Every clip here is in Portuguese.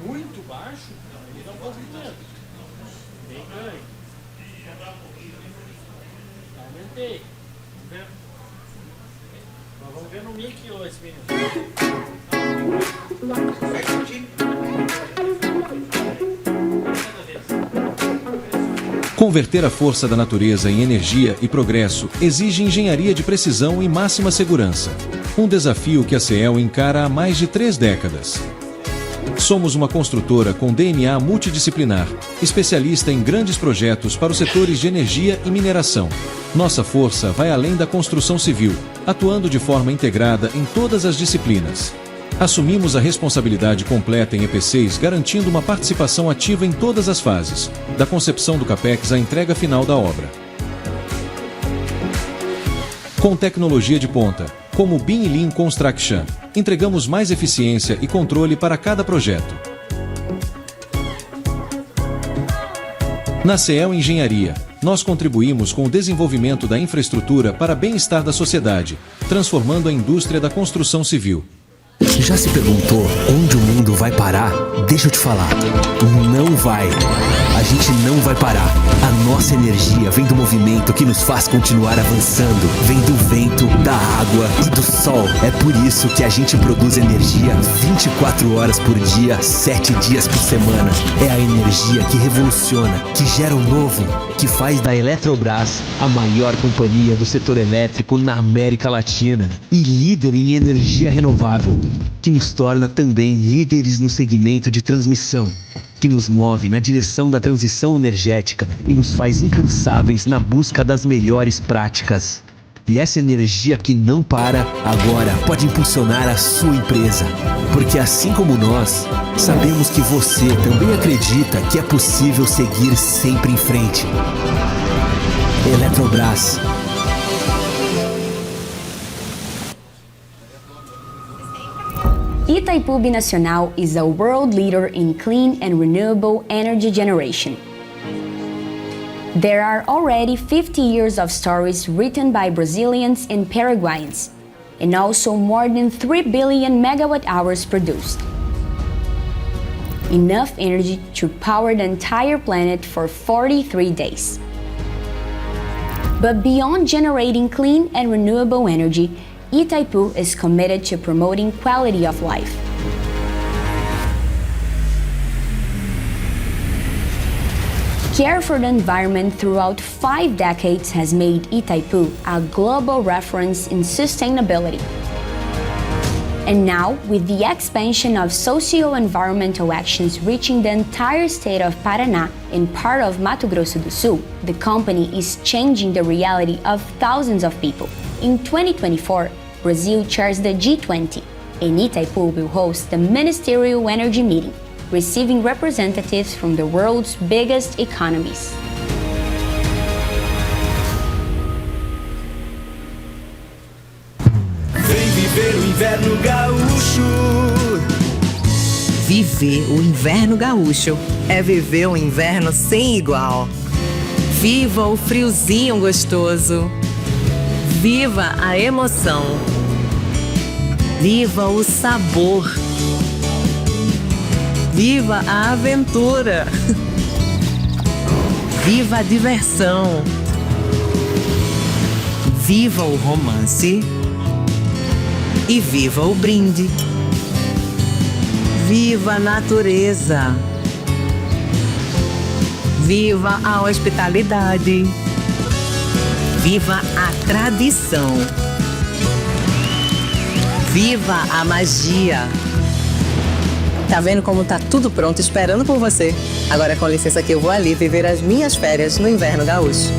muito baixo, ele dá um movimento. Bem ganho. Aumentei. Vamos ver? Nós vamos ver no mic hoje, menino. Converter a força da natureza em energia e progresso exige engenharia de precisão e máxima segurança. Um desafio que a CEEL encara há mais de 3 décadas. Somos uma construtora com DNA multidisciplinar, especialista em grandes projetos para os setores de energia e mineração. Nossa força vai além da construção civil, atuando de forma integrada em todas as disciplinas. Assumimos a responsabilidade completa em EPCs, garantindo uma participação ativa em todas as fases, da concepção do CAPEX à entrega final da obra. Com tecnologia de ponta, como BIM Lean Construction, entregamos mais eficiência e controle para cada projeto. Na CEEL Engenharia, nós contribuímos com o desenvolvimento da infraestrutura para bem-estar da sociedade, transformando a indústria da construção civil. Já se perguntou onde o mundo vai parar? Deixa eu te falar, não vai. A gente não vai parar. A nossa energia vem do movimento que nos faz continuar avançando. Vem do vento, da água e do sol. É por isso que a gente produz energia 24 horas por dia, 7 dias por semana. É a energia que revoluciona, que gera o novo, que faz da Eletrobras a maior companhia do setor elétrico na América Latina e líder em energia renovável, que nos torna também líderes no segmento de transmissão, que nos move na direção da transição energética e nos faz incansáveis na busca das melhores práticas. E essa energia que não para, agora pode impulsionar a sua empresa. Porque assim como nós, sabemos que você também acredita que é possível seguir sempre em frente. Eletrobras. Itaipu Binacional is a world leader in clean and renewable energy generation. There are already 50 years of stories written by Brazilians and Paraguayans, and also more than 3 billion megawatt-hours produced. Enough energy to power the entire planet for 43 days. But beyond generating clean and renewable energy, Itaipu is committed to promoting quality of life. Care for the environment throughout 5 decades has made Itaipu a global reference in sustainability. And now, with the expansion of socio-environmental actions reaching the entire state of Paraná and part of Mato Grosso do Sul, the company is changing the reality of thousands of people. In 2024, Brazil chairs the G20, and Itaipu will host the Ministerial Energy Meeting, receiving representatives from the world's biggest economies. Vem viver o inverno gaúcho. Viver o inverno gaúcho é viver um inverno sem igual. Viva o friozinho gostoso. Viva a emoção. Viva o sabor. Viva a aventura. Viva a diversão. Viva o romance. E viva o brinde. Viva a natureza. Viva a hospitalidade. Viva a tradição. Viva a magia. Tá vendo como tá tudo pronto esperando por você? Agora com licença que eu vou ali viver as minhas férias no inverno gaúcho.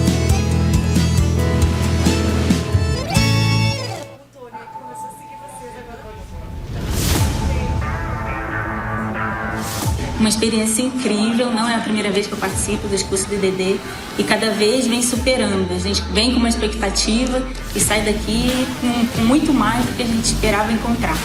Uma experiência incrível, não é a primeira vez que eu participo dos cursos de DD e cada vez vem superando. A gente vem com uma expectativa e sai daqui com muito mais do que a gente esperava encontrar.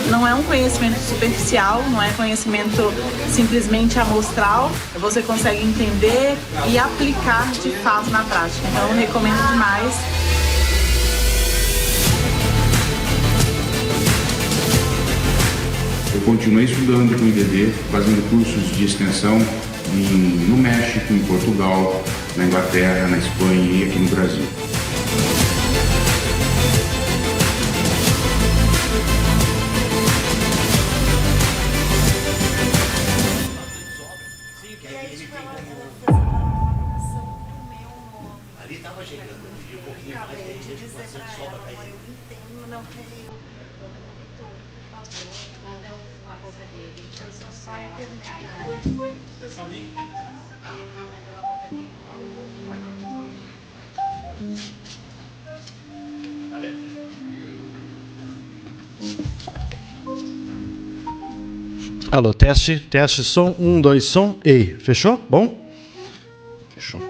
Não é um conhecimento superficial, não é conhecimento simplesmente amostral. Você consegue entender e aplicar de fato na prática. Então eu recomendo demais. continuei estudando com o IDD, fazendo cursos de extensão no México, em Portugal, na Inglaterra, na Espanha e aqui no Brasil. Alô, teste, teste, som, 1, 2, som, ei, fechou? Bom? Fechou.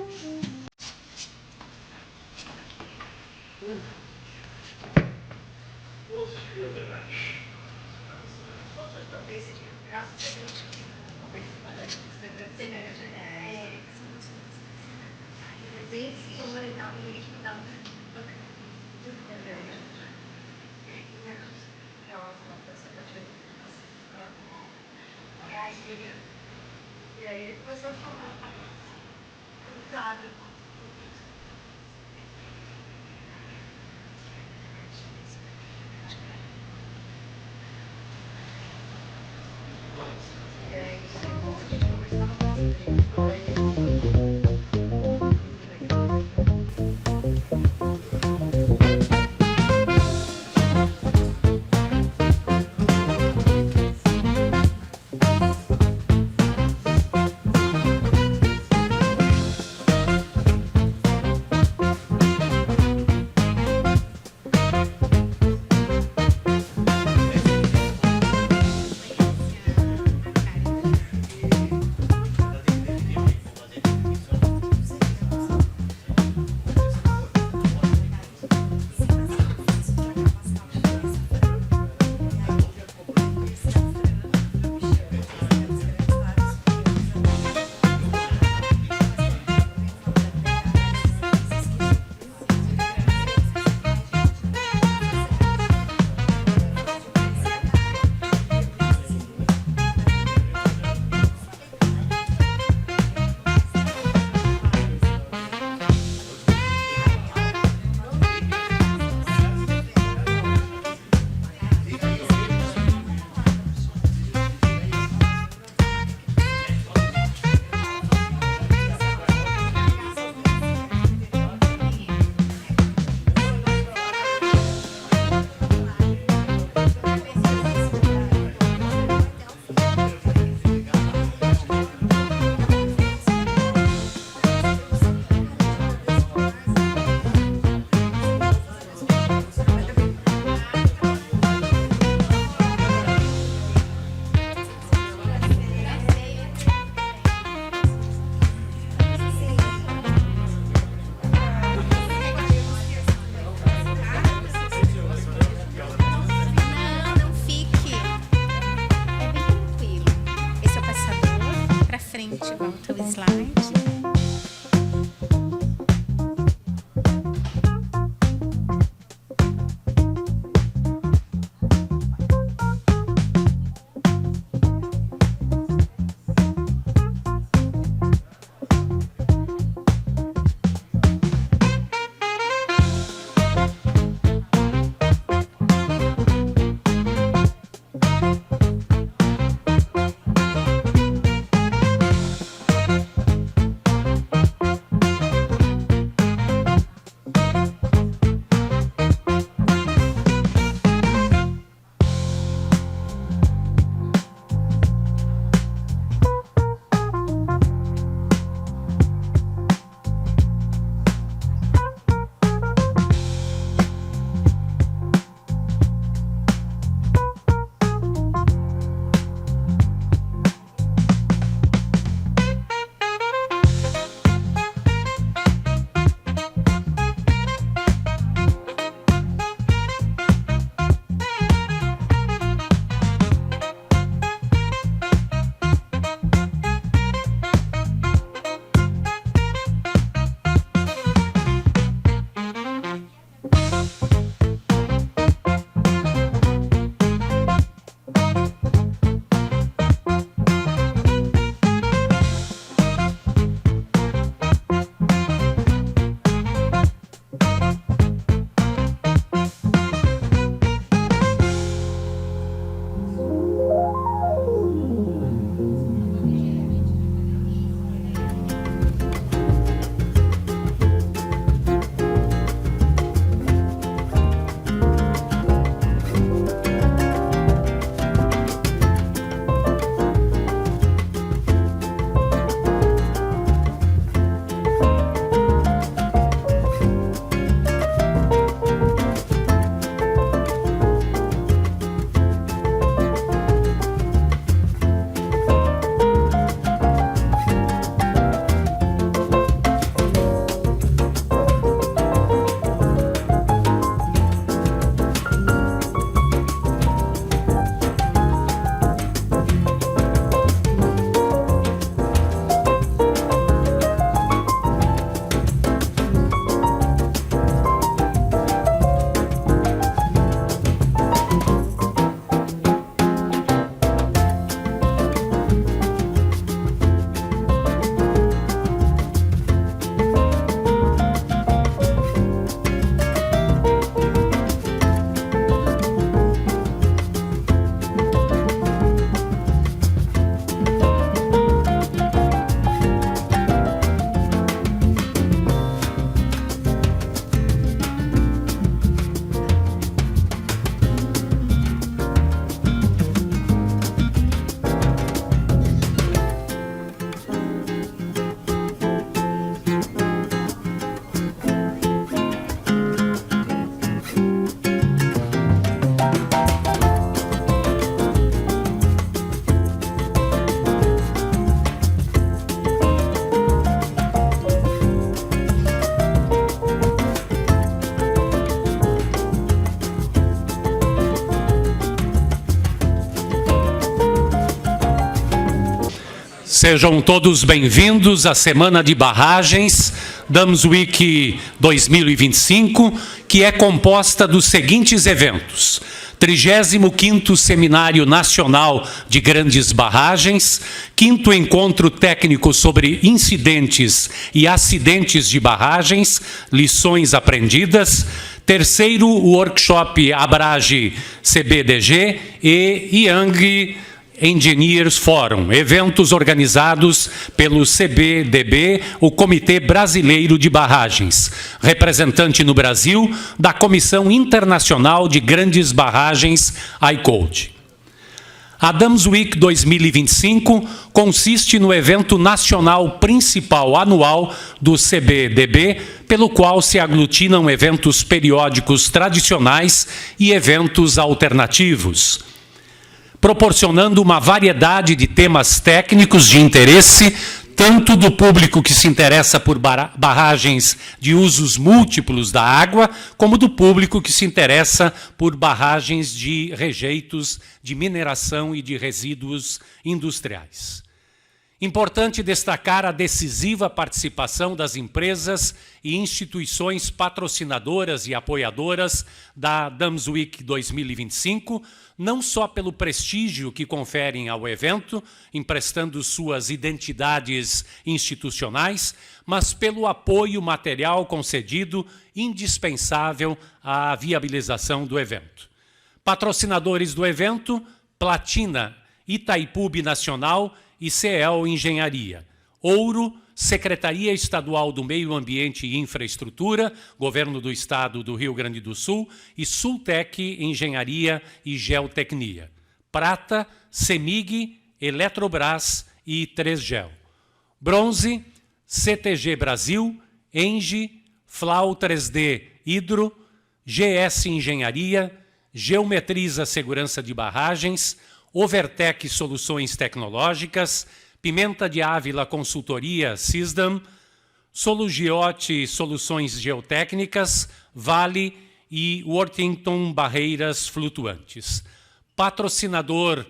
Sejam todos bem-vindos à Semana de Barragens, Dams Week 2025, que é composta dos seguintes eventos: 35º Seminário Nacional de Grandes Barragens, 5º Encontro Técnico sobre Incidentes e Acidentes de Barragens, Lições Aprendidas, 3º Workshop Abrage CBDG e Young Engineers Forum, eventos organizados pelo CBDB, o Comitê Brasileiro de Barragens, representante no Brasil da Comissão Internacional de Grandes Barragens, ICODE. A Dams Week 2025 consiste no evento nacional principal anual do CBDB, pelo qual se aglutinam eventos periódicos tradicionais e eventos alternativos, proporcionando uma variedade de temas técnicos de interesse, tanto do público que se interessa por barragens de usos múltiplos da água, como do público que se interessa por barragens de rejeitos de mineração e de resíduos industriais. Importante destacar a decisiva participação das empresas e instituições patrocinadoras e apoiadoras da Dams Week 2025, não só pelo prestígio que conferem ao evento, emprestando suas identidades institucionais, mas pelo apoio material concedido, indispensável à viabilização do evento. Patrocinadores do evento: Platina, Itaipu Binacional e CEL Engenharia. Ouro, Secretaria Estadual do Meio Ambiente e Infraestrutura, Governo do Estado do Rio Grande do Sul e Sultec Engenharia e Geotecnia. Prata, CEMIG, Eletrobras e 3Gel. Bronze, CTG Brasil, Engie, Flau 3D Hidro, GS Engenharia, Geometriza Segurança de Barragens, Overtec Soluções Tecnológicas, Pimenta de Ávila Consultoria Sisdam, Solugiote Soluções Geotécnicas, Vale e Worthington Barreiras Flutuantes. Patrocinador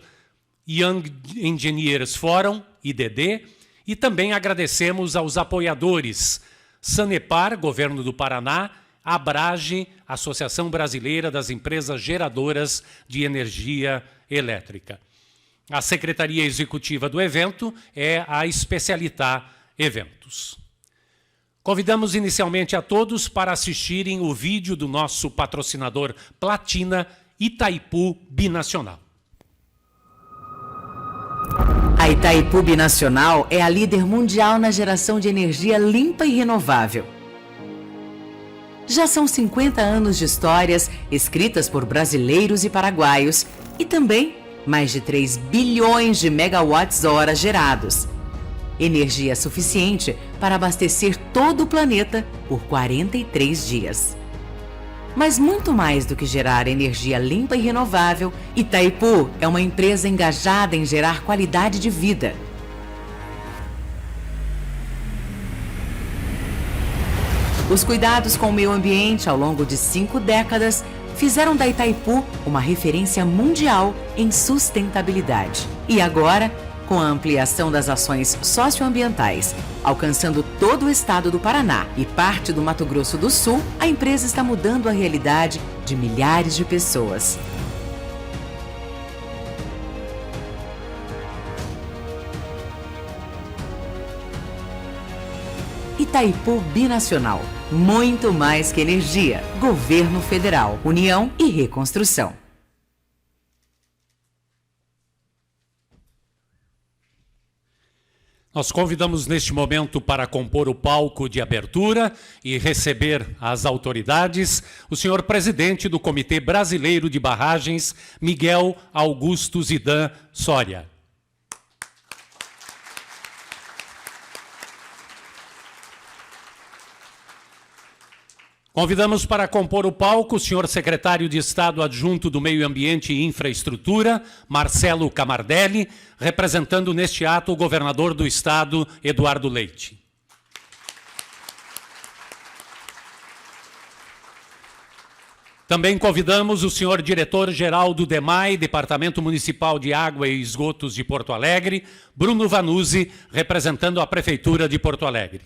Young Engineers Forum, IDD, e também agradecemos aos apoiadores Sanepar, Governo do Paraná, Abrage, Associação Brasileira das Empresas Geradoras de Energia Elétrica. A Secretaria Executiva do evento é a Especialità Eventos. Convidamos inicialmente a todos para assistirem o vídeo do nosso patrocinador Platina, Itaipu Binacional. A Itaipu Binacional é a líder mundial na geração de energia limpa e renovável. Já são 50 anos de histórias escritas por brasileiros e paraguaios e também mais de 3 bilhões de megawatts-hora gerados. Energia suficiente para abastecer todo o planeta por 43 dias. Mas muito mais do que gerar energia limpa e renovável, Itaipu é uma empresa engajada em gerar qualidade de vida. Os cuidados com o meio ambiente ao longo de 5 décadas fizeram da Itaipu uma referência mundial em sustentabilidade. E agora, com a ampliação das ações socioambientais, alcançando todo o estado do Paraná e parte do Mato Grosso do Sul, a empresa está mudando a realidade de milhares de pessoas. Itaipu Binacional. Muito mais que energia. Governo Federal, União e Reconstrução. Nós convidamos neste momento para compor o palco de abertura e receber as autoridades o senhor presidente do Comitê Brasileiro de Barragens, Miguel Augusto Zidan Soria. Convidamos para compor o palco o senhor secretário de Estado adjunto do Meio Ambiente e Infraestrutura, Marcelo Camardelli, representando neste ato o governador do Estado, Eduardo Leite. Também convidamos o senhor diretor-geral do DEMAI, Departamento Municipal de Água e Esgotos de Porto Alegre, Bruno Vanuzzi, representando a Prefeitura de Porto Alegre.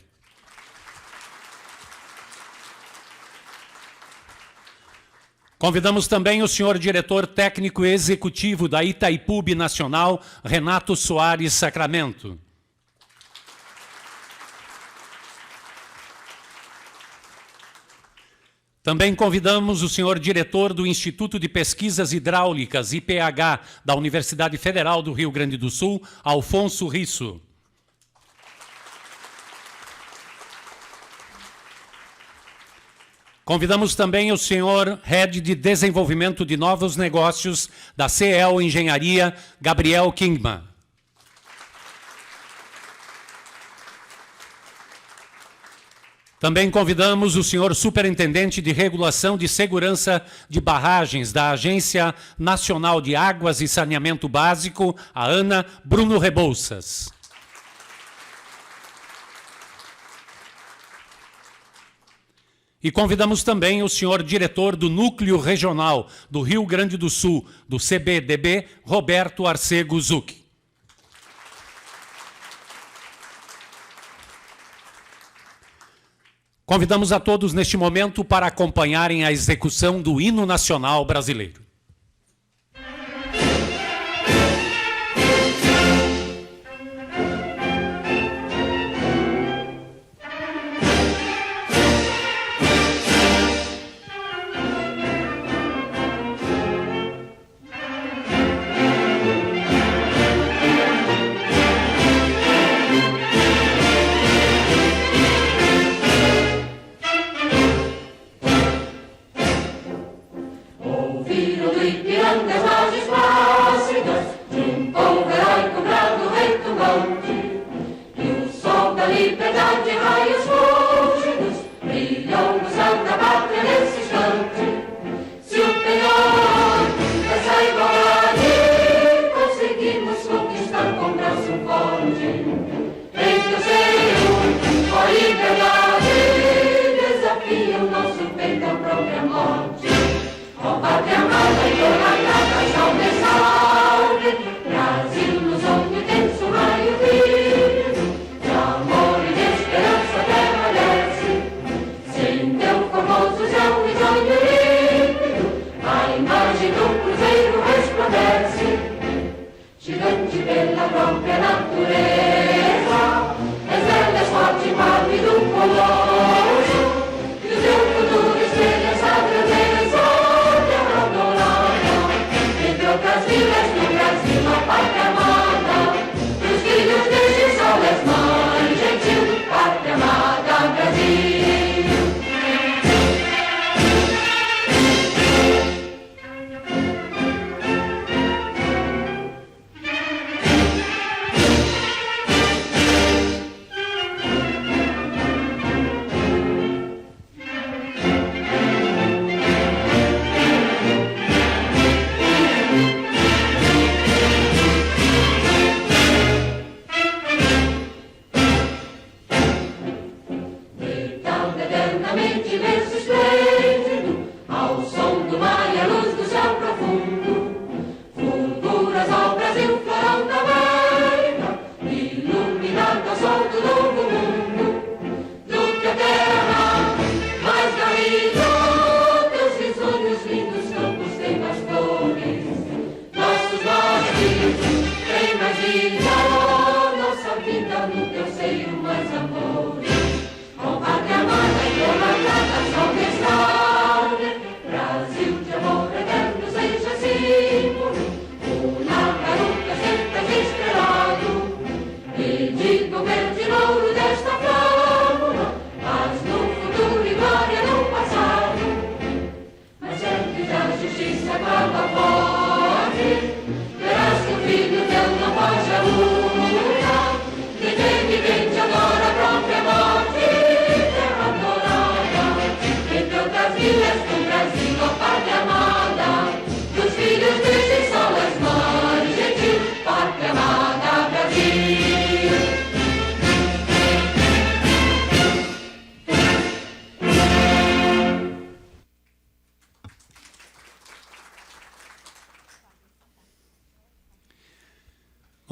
Convidamos também o senhor diretor técnico executivo da Itaipu Binacional, Renato Soares Sacramento. Também convidamos o senhor diretor do Instituto de Pesquisas Hidráulicas, IPH, da Universidade Federal do Rio Grande do Sul, Alfonso Risso. Convidamos também o senhor Head de Desenvolvimento de Novos Negócios da CEL Engenharia, Gabriel Kingman. Também convidamos o senhor Superintendente de Regulação de Segurança de Barragens da Agência Nacional de Águas e Saneamento Básico, a ANA, Bruno Rebouças. E convidamos também o senhor diretor do Núcleo Regional do Rio Grande do Sul, do CBDB, Roberto Arcego Zucchi. Convidamos a todos neste momento para acompanharem a execução do Hino Nacional Brasileiro. Colosso, e o seu futuro estrela, essa grandeza de Amador.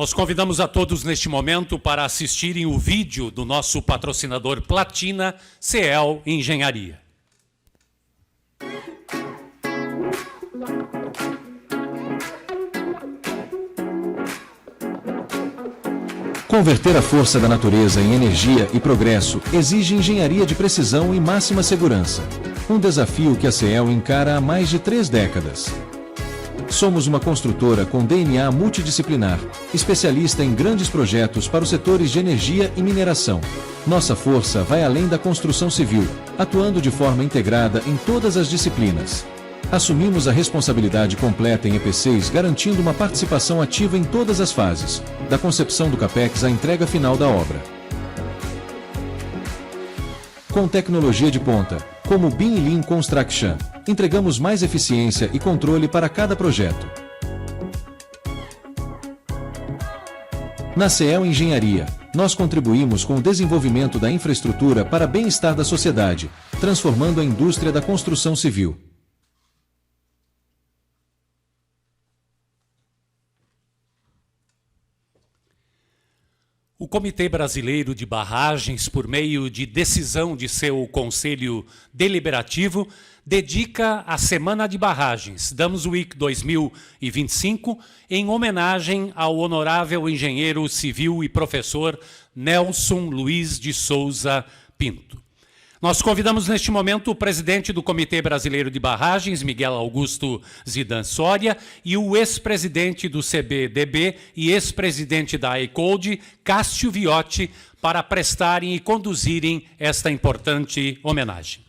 Nós convidamos a todos neste momento para assistirem o vídeo do nosso patrocinador Platina, CEEL Engenharia. Converter a força da natureza em energia e progresso exige engenharia de precisão e máxima segurança. Um desafio que a CEEL encara há mais de 3 décadas. Somos uma construtora com DNA multidisciplinar, especialista em grandes projetos para os setores de energia e mineração. Nossa força vai além da construção civil, atuando de forma integrada em todas as disciplinas. Assumimos a responsabilidade completa em EPCs, garantindo uma participação ativa em todas as fases, da concepção do CAPEX à entrega final da obra. Com tecnologia de ponta, como BIM e Lean Construction, entregamos mais eficiência e controle para cada projeto. Na CEEL Engenharia, nós contribuímos com o desenvolvimento da infraestrutura para bem-estar da sociedade, transformando a indústria da construção civil. O Comitê Brasileiro de Barragens, por meio de decisão de seu Conselho Deliberativo, dedica a Semana de Barragens, Dams Week 2025, em homenagem ao honorável engenheiro civil e professor Nelson Luiz de Souza Pinto. Nós convidamos neste momento o presidente do Comitê Brasileiro de Barragens, Miguel Augusto Zidan Soria, e o ex-presidente do CBDB e ex-presidente da AECOLD, Cássio Viotti, para prestarem e conduzirem esta importante homenagem.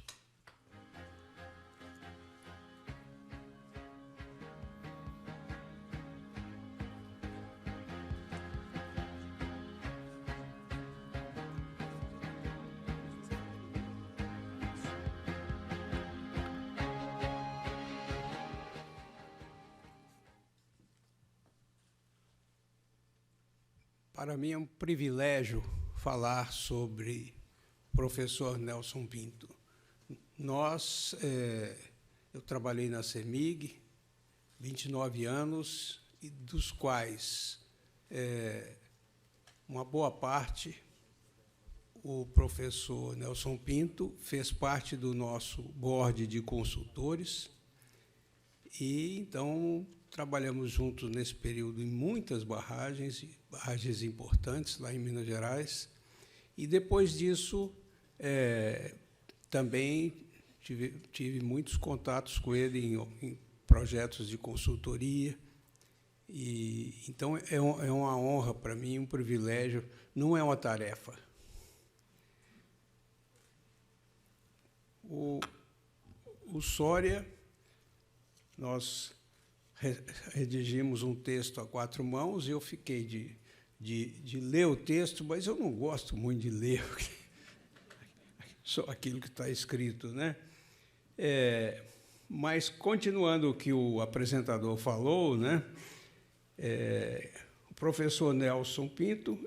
Para mim é um privilégio falar sobre o professor Nelson Pinto. Eu trabalhei na CEMIG 29 anos, e dos quais uma boa parte o professor Nelson Pinto fez parte do nosso board de consultores, e então trabalhamos juntos nesse período em muitas barragens importantes lá em Minas Gerais. E depois disso, também tive muitos contatos com ele em projetos de consultoria. E então é uma honra para mim, um privilégio, não é uma tarefa. O Soria, nós redigimos um texto a 4 mãos, e eu fiquei de ler o texto, mas eu não gosto muito de ler só aquilo que está escrito, né? Mas, continuando o que o apresentador falou, né? O professor Nelson Pinto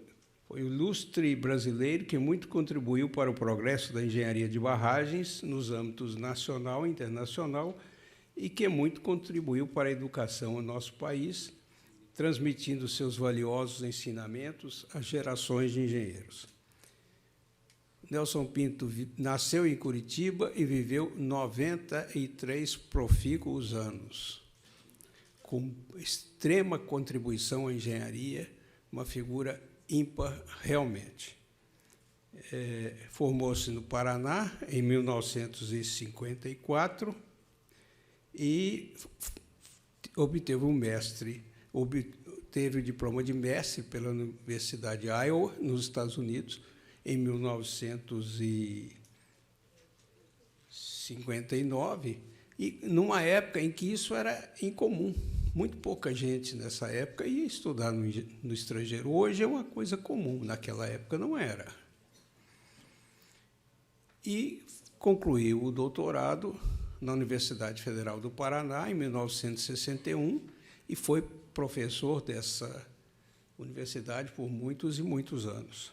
foi um ilustre brasileiro que muito contribuiu para o progresso da engenharia de barragens nos âmbitos nacional e internacional, e que muito contribuiu para a educação no nosso país, transmitindo seus valiosos ensinamentos às gerações de engenheiros. Nelson Pinto nasceu em Curitiba e viveu 93 profícuos anos, com extrema contribuição à engenharia, uma figura ímpar realmente. Formou-se no Paraná em 1954, e obteve o diploma de mestre pela Universidade de Iowa, nos Estados Unidos, em 1959, e numa época em que isso era incomum. Muito pouca gente nessa época ia estudar no estrangeiro. Hoje é uma coisa comum, naquela época não era. E concluiu o doutorado na Universidade Federal do Paraná, em 1961, e foi professor dessa universidade por muitos e muitos anos.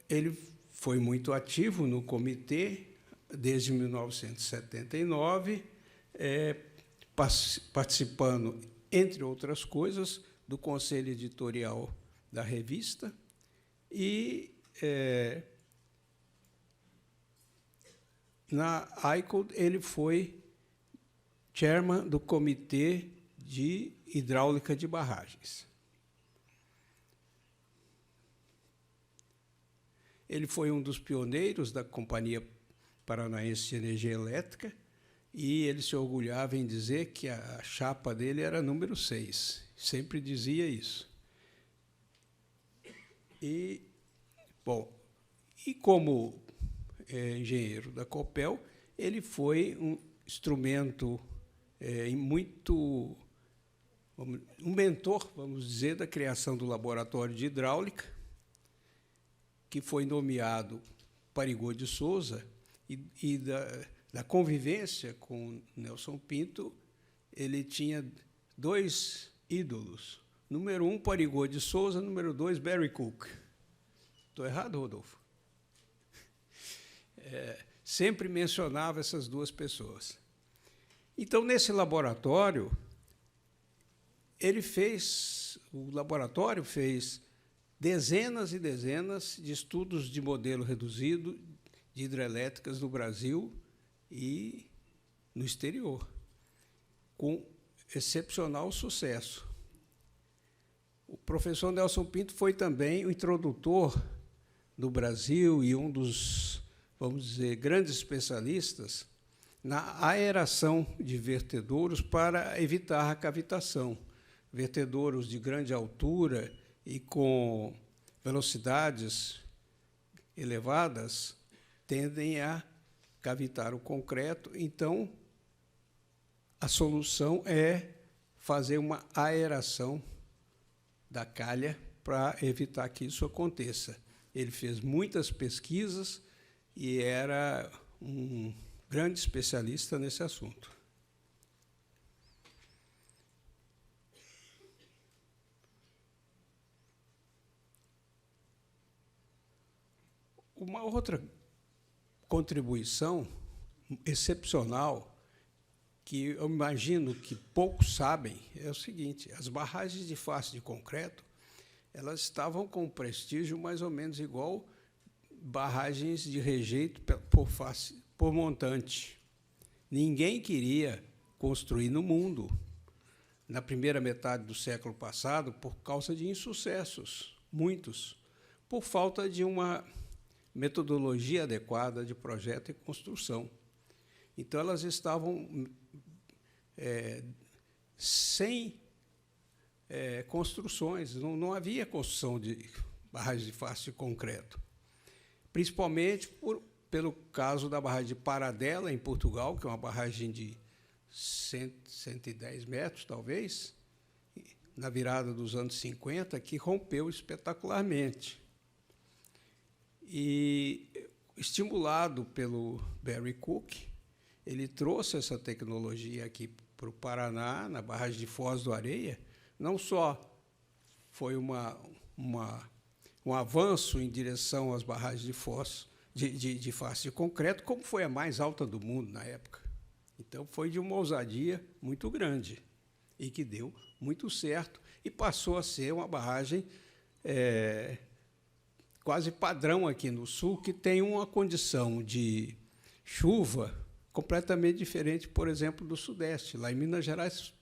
Ele foi muito ativo no comitê desde 1979, participando entre outras coisas, do conselho editorial da revista e na ICOD ele foi chairman do Comitê de Hidráulica de Barragens. Ele foi um dos pioneiros da Companhia Paranaense de Energia Elétrica e ele se orgulhava em dizer que a chapa dele era número 6. Sempre dizia isso. E, bom, e como engenheiro da Copel, ele foi um instrumento muito... um mentor, vamos dizer, da criação do Laboratório de Hidráulica, que foi nomeado Parigô de Souza, e da convivência com Nelson Pinto, ele tinha 2 ídolos. Número 1, Parigô de Souza, número 2, Barry Cook. Estou errado, Rodolfo? Sempre mencionava essas 2 pessoas. Então, nesse laboratório, o laboratório fez dezenas e dezenas de estudos de modelo reduzido de hidrelétricas no Brasil e no exterior, com excepcional sucesso. O professor Nelson Pinto foi também o introdutor no Brasil e um dos, vamos dizer, grandes especialistas na aeração de vertedouros para evitar a cavitação. Vertedouros de grande altura e com velocidades elevadas tendem a cavitar o concreto. Então, a solução é fazer uma aeração da calha para evitar que isso aconteça. Ele fez muitas pesquisas e era um grande especialista nesse assunto. Uma outra contribuição excepcional, que eu imagino que poucos sabem, é o seguinte: as barragens de face de concreto, elas estavam com um prestígio mais ou menos igual barragens de rejeito por montante. Ninguém queria construir no mundo, na primeira metade do século passado, por causa de insucessos, muitos, por falta de uma metodologia adequada de projeto e construção. Então, elas estavam sem construções, não havia construção de barragens de face de concreto, principalmente pelo caso da barragem de Paradela, em Portugal, que é uma barragem de 110 metros, talvez, na virada dos anos 50, que rompeu espetacularmente. E, estimulado pelo Barry Cook, ele trouxe essa tecnologia aqui para o Paraná, na barragem de Foz do Areia. Não só foi um avanço em direção às barragens de Foz, de face de concreto, como foi a mais alta do mundo na época. Então, foi de uma ousadia muito grande e que deu muito certo e passou a ser uma barragem quase padrão aqui no Sul, que tem uma condição de chuva completamente diferente, por exemplo, do Sudeste. Lá em Minas Gerais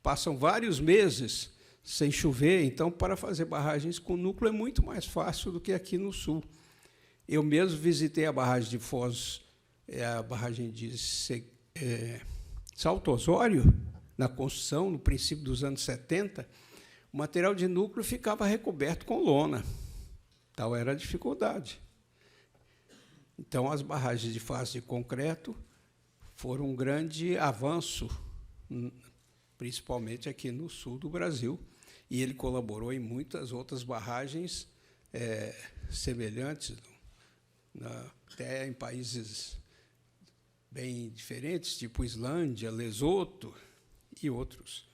passam vários meses sem chover, então, para fazer barragens com núcleo é muito mais fácil do que aqui no Sul. Eu mesmo visitei a barragem de Foz, a barragem de Salto Osório, na construção, no princípio dos anos 70, o material de núcleo ficava recoberto com lona. Tal era a dificuldade. Então, as barragens de face de concreto foram um grande avanço, principalmente aqui no sul do Brasil, e ele colaborou em muitas outras barragens semelhantes, até em países bem diferentes, tipo Islândia, Lesoto e outros.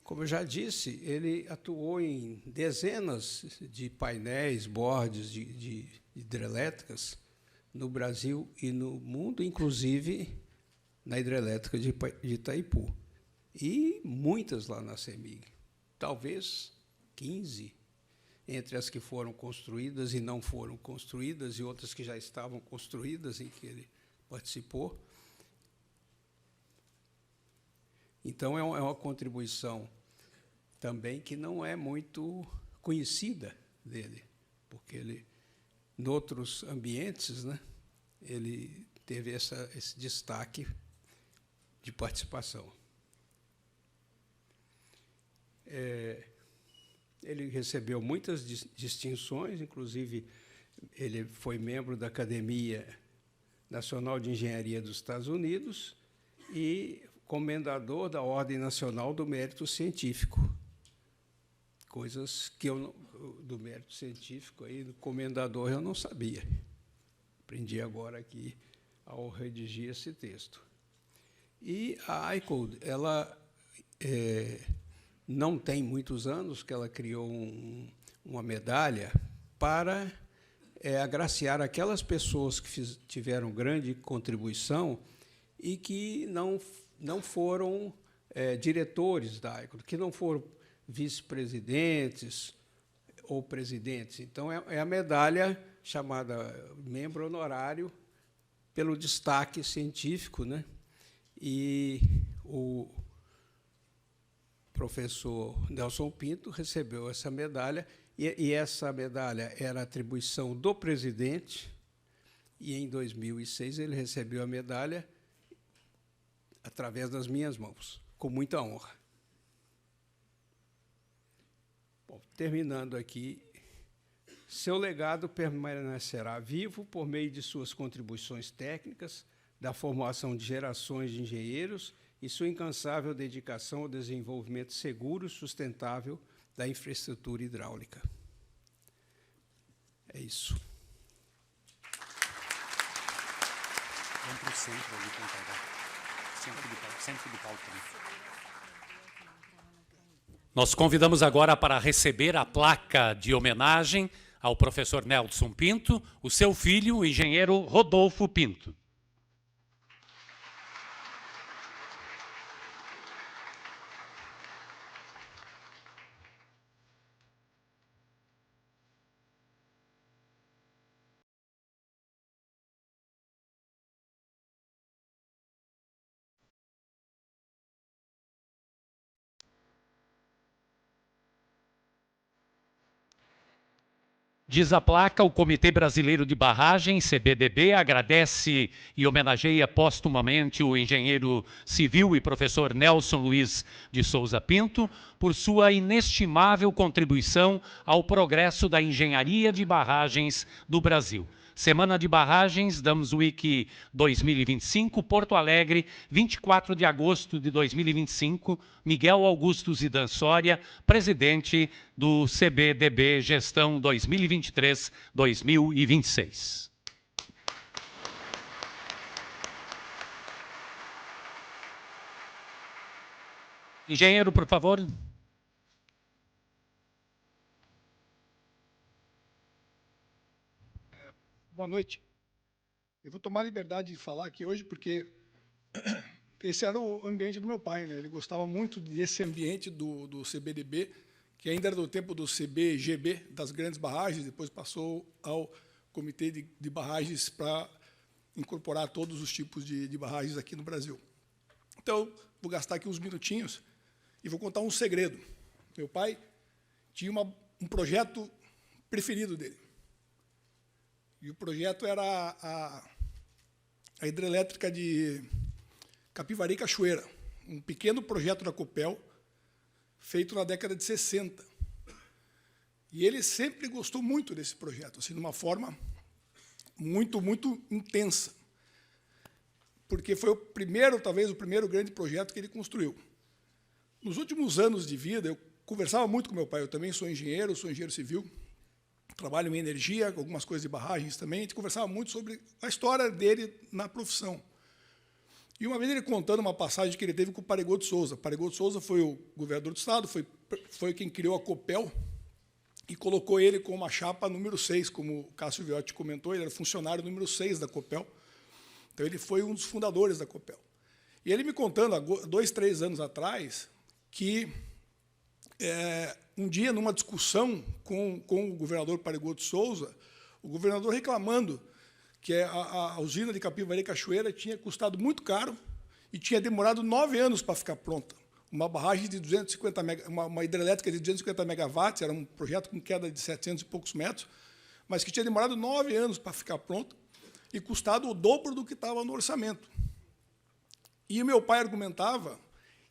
Como eu já disse, ele atuou em dezenas de painéis, boards de hidrelétricas no Brasil e no mundo, inclusive na hidrelétrica de Itaipu. E muitas lá na CEMIG. Talvez 15 entre as que foram construídas e não foram construídas, e outras que já estavam construídas, em que ele participou. Então, é uma contribuição também que não é muito conhecida dele, porque ele, em outros ambientes, né, ele teve esse destaque de participação. Ele recebeu muitas distinções, inclusive ele foi membro da Academia Nacional de Engenharia dos Estados Unidos e comendador da Ordem Nacional do Mérito Científico. Coisas que eu, do mérito científico, aí, do comendador, eu não sabia. Aprendi agora aqui ao redigir esse texto. E a ICOD, ela não tem muitos anos que ela criou uma medalha para agraciar aquelas pessoas que tiveram grande contribuição e que não foram diretores da ICOD, que não foram vice-presidentes ou presidentes. Então, é a medalha chamada membro honorário pelo destaque científico, né? E o professor Nelson Pinto recebeu essa medalha, e essa medalha era atribuição do presidente, e em 2006 ele recebeu a medalha através das minhas mãos, com muita honra. Bom, terminando aqui, seu legado permanecerá vivo por meio de suas contribuições técnicas, da formação de gerações de engenheiros e sua incansável dedicação ao desenvolvimento seguro e sustentável da infraestrutura hidráulica. É isso. Vamos para o centro ali, centro do palco. Nós convidamos agora para receber a placa de homenagem ao professor Nelson Pinto, o seu filho, o engenheiro Rodolfo Pinto. Diz a placa, o Comitê Brasileiro de Barragens, CBDB, agradece e homenageia póstumamente o engenheiro civil e professor Nelson Luiz de Souza Pinto por sua inestimável contribuição ao progresso da engenharia de barragens do Brasil. Semana de Barragens, Dams Week 2025, Porto Alegre, 24 de agosto de 2025, Miguel Augusto Zidan Soria, presidente do CBDB Gestão 2023-2026. Engenheiro, por favor. Boa noite. Eu vou tomar a liberdade de falar aqui hoje porque esse era o ambiente do meu pai, né? Ele gostava muito desse ambiente do CBDB, que ainda era do tempo do CBGB, das grandes barragens, depois passou ao Comitê de Barragens para incorporar todos os tipos de barragens aqui no Brasil. Então, vou gastar aqui uns minutinhos e vou contar um segredo. Meu pai tinha um projeto preferido dele. E o projeto era a hidrelétrica de Capivari e Cachoeira, um pequeno projeto da Copel, feito na década de 60. E ele sempre gostou muito desse projeto, assim, de uma forma muito, muito intensa, porque foi talvez o primeiro grande projeto que ele construiu. Nos últimos anos de vida, eu conversava muito com meu pai, eu também sou engenheiro civil, trabalho em energia, algumas coisas de barragens também, a gente conversava muito sobre a história dele na profissão. E uma vez ele contando uma passagem que ele teve com o Parigot de Souza. Parigot de Souza foi o governador do Estado, foi quem criou a Copel e colocou ele como uma chapa número 6, como o Cássio Viotti comentou, ele era funcionário número 6 da Copel. Então, ele foi um dos fundadores da Copel. E ele me contando, há 2, 3 anos atrás, que um dia, numa discussão com o governador Parigot de Souza, o governador reclamando que a usina de Capivari Cachoeira tinha custado muito caro e tinha demorado 9 anos para ficar pronta. Uma barragem de 250 uma hidrelétrica de 250 megawatts, era um projeto com queda de 700 e poucos metros, mas que tinha demorado 9 anos para ficar pronto e custado o dobro do que estava no orçamento. E o meu pai argumentava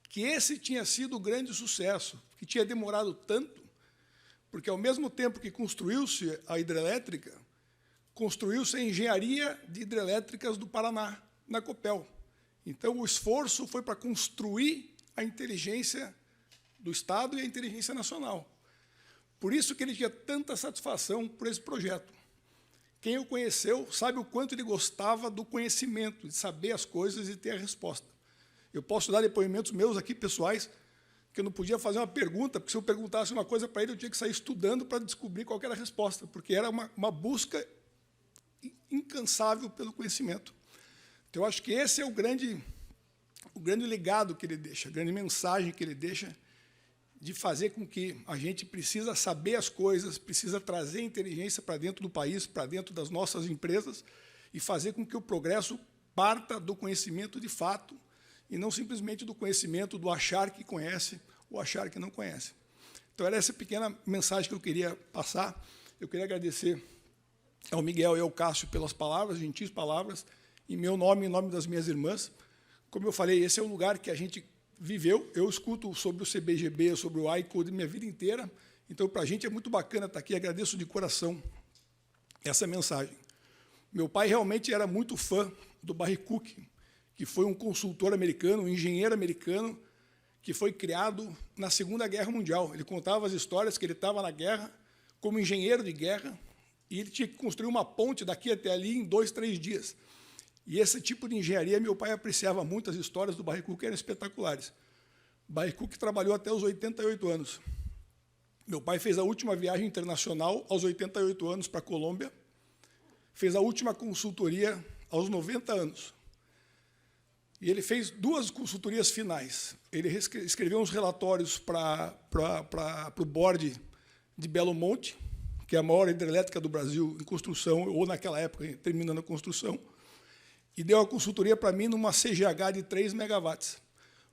que esse tinha sido o grande sucesso, que tinha demorado tanto, porque, ao mesmo tempo que construiu-se a hidrelétrica, construiu-se a engenharia de hidrelétricas do Paraná, na Copel. Então, o esforço foi para construir a inteligência do Estado e a inteligência nacional. Por isso que ele tinha tanta satisfação por esse projeto. Quem o conheceu sabe o quanto ele gostava do conhecimento, de saber as coisas e ter a resposta. Eu posso dar depoimentos meus aqui, pessoais, que eu não podia fazer uma pergunta, porque se eu perguntasse uma coisa para ele, eu tinha que sair estudando para descobrir qual era a resposta, porque era uma busca incansável pelo conhecimento. Então, eu acho que esse é o grande legado que ele deixa, a grande mensagem que ele deixa, de fazer com que a gente precisa saber as coisas, precisa trazer inteligência para dentro do país, para dentro das nossas empresas, e fazer com que o progresso parta do conhecimento de fato, e não simplesmente do conhecimento do achar que conhece ou achar que não conhece. Então, era essa pequena mensagem que eu queria passar. Eu queria agradecer ao Miguel e ao Cássio pelas palavras, gentis palavras, em meu nome e em nome das minhas irmãs. Como eu falei, esse é o lugar que a gente viveu. Eu escuto sobre o CBGB, sobre o AICO, de minha vida inteira. Então, para a gente é muito bacana estar aqui. Agradeço de coração essa mensagem. Meu pai realmente era muito fã do Barry Cook, que foi um consultor americano, um engenheiro americano, que foi criado na Segunda Guerra Mundial. Ele contava as histórias que ele estava na guerra, como engenheiro de guerra, e ele tinha que construir uma ponte daqui até ali em 2, 3 dias. E esse tipo de engenharia, meu pai apreciava muito, as histórias do Barry Cook eram espetaculares. Barry Cook trabalhou até os 88 anos. Meu pai fez a última viagem internacional aos 88 anos para a Colômbia, fez a última consultoria aos 90 anos. E ele fez 2 consultorias finais. Ele escreveu uns relatórios para o board de Belo Monte, que é a maior hidrelétrica do Brasil em construção, ou naquela época, terminando a construção, e deu a consultoria para mim numa CGH de 3 megawatts.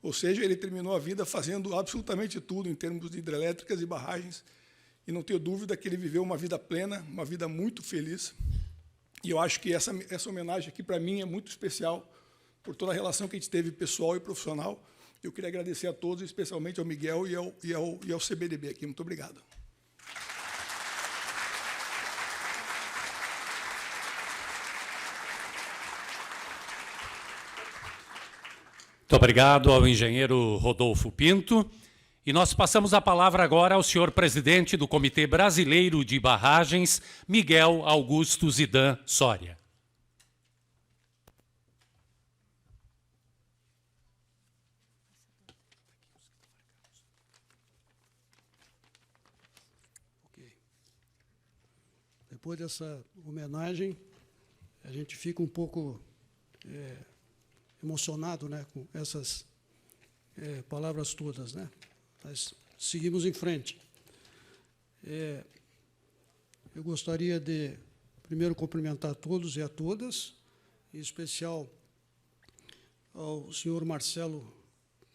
Ou seja, ele terminou a vida fazendo absolutamente tudo em termos de hidrelétricas e barragens, e não tenho dúvida que ele viveu uma vida plena, uma vida muito feliz. E eu acho que essa homenagem aqui, para mim, é muito especial, por toda a relação que a gente teve pessoal e profissional. Eu queria agradecer a todos, especialmente ao Miguel e ao CBDB aqui. Muito obrigado. Muito obrigado ao engenheiro Rodolfo Pinto. E nós passamos a palavra agora ao senhor presidente do Comitê Brasileiro de Barragens, Miguel Augusto Zidan Soria. Depois dessa homenagem, a gente fica um pouco emocionado, né, com essas palavras todas, né? Mas seguimos em frente. Eu gostaria de, primeiro, cumprimentar a todos e a todas, em especial ao senhor Marcelo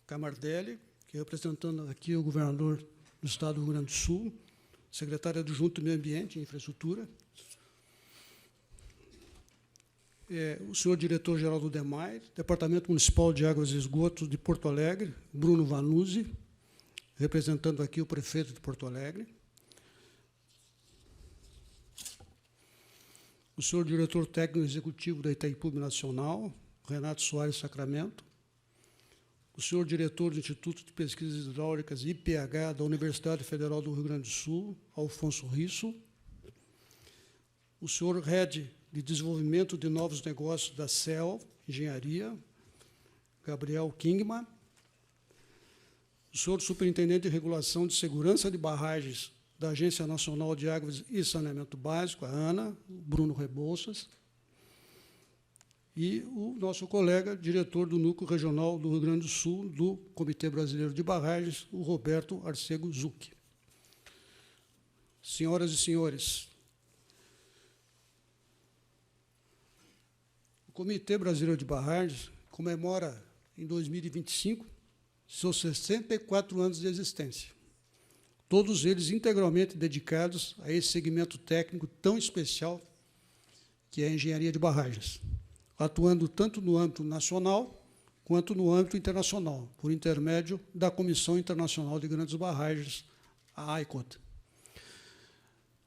Camardelli, que representando aqui o governador do Estado do Rio Grande do Sul, secretário adjunto do Meio Ambiente e Infraestrutura, o senhor diretor-geral do DEMAI, Departamento Municipal de Águas e Esgotos de Porto Alegre, Bruno Vanuzzi, representando aqui o prefeito de Porto Alegre, o senhor diretor técnico executivo da Itaipu Nacional, Renato Soares Sacramento, o senhor diretor do Instituto de Pesquisas Hidráulicas, IPH, da Universidade Federal do Rio Grande do Sul, Alfonso Risso, o senhor head de Desenvolvimento de Novos Negócios da CEL, Engenharia, Gabriel Kingman, o senhor Superintendente de Regulação de Segurança de Barragens da Agência Nacional de Águas e Saneamento Básico, a ANA, Bruno Rebouças, e o nosso colega, diretor do Núcleo Regional do Rio Grande do Sul, do Comitê Brasileiro de Barragens, o Roberto Arcego Zucchi. Senhoras e senhores, o Comitê Brasileiro de Barragens comemora, em 2025, seus 64 anos de existência, todos eles integralmente dedicados a esse segmento técnico tão especial que é a engenharia de barragens, atuando tanto no âmbito nacional quanto no âmbito internacional, por intermédio da Comissão Internacional de Grandes Barragens, a ICOT.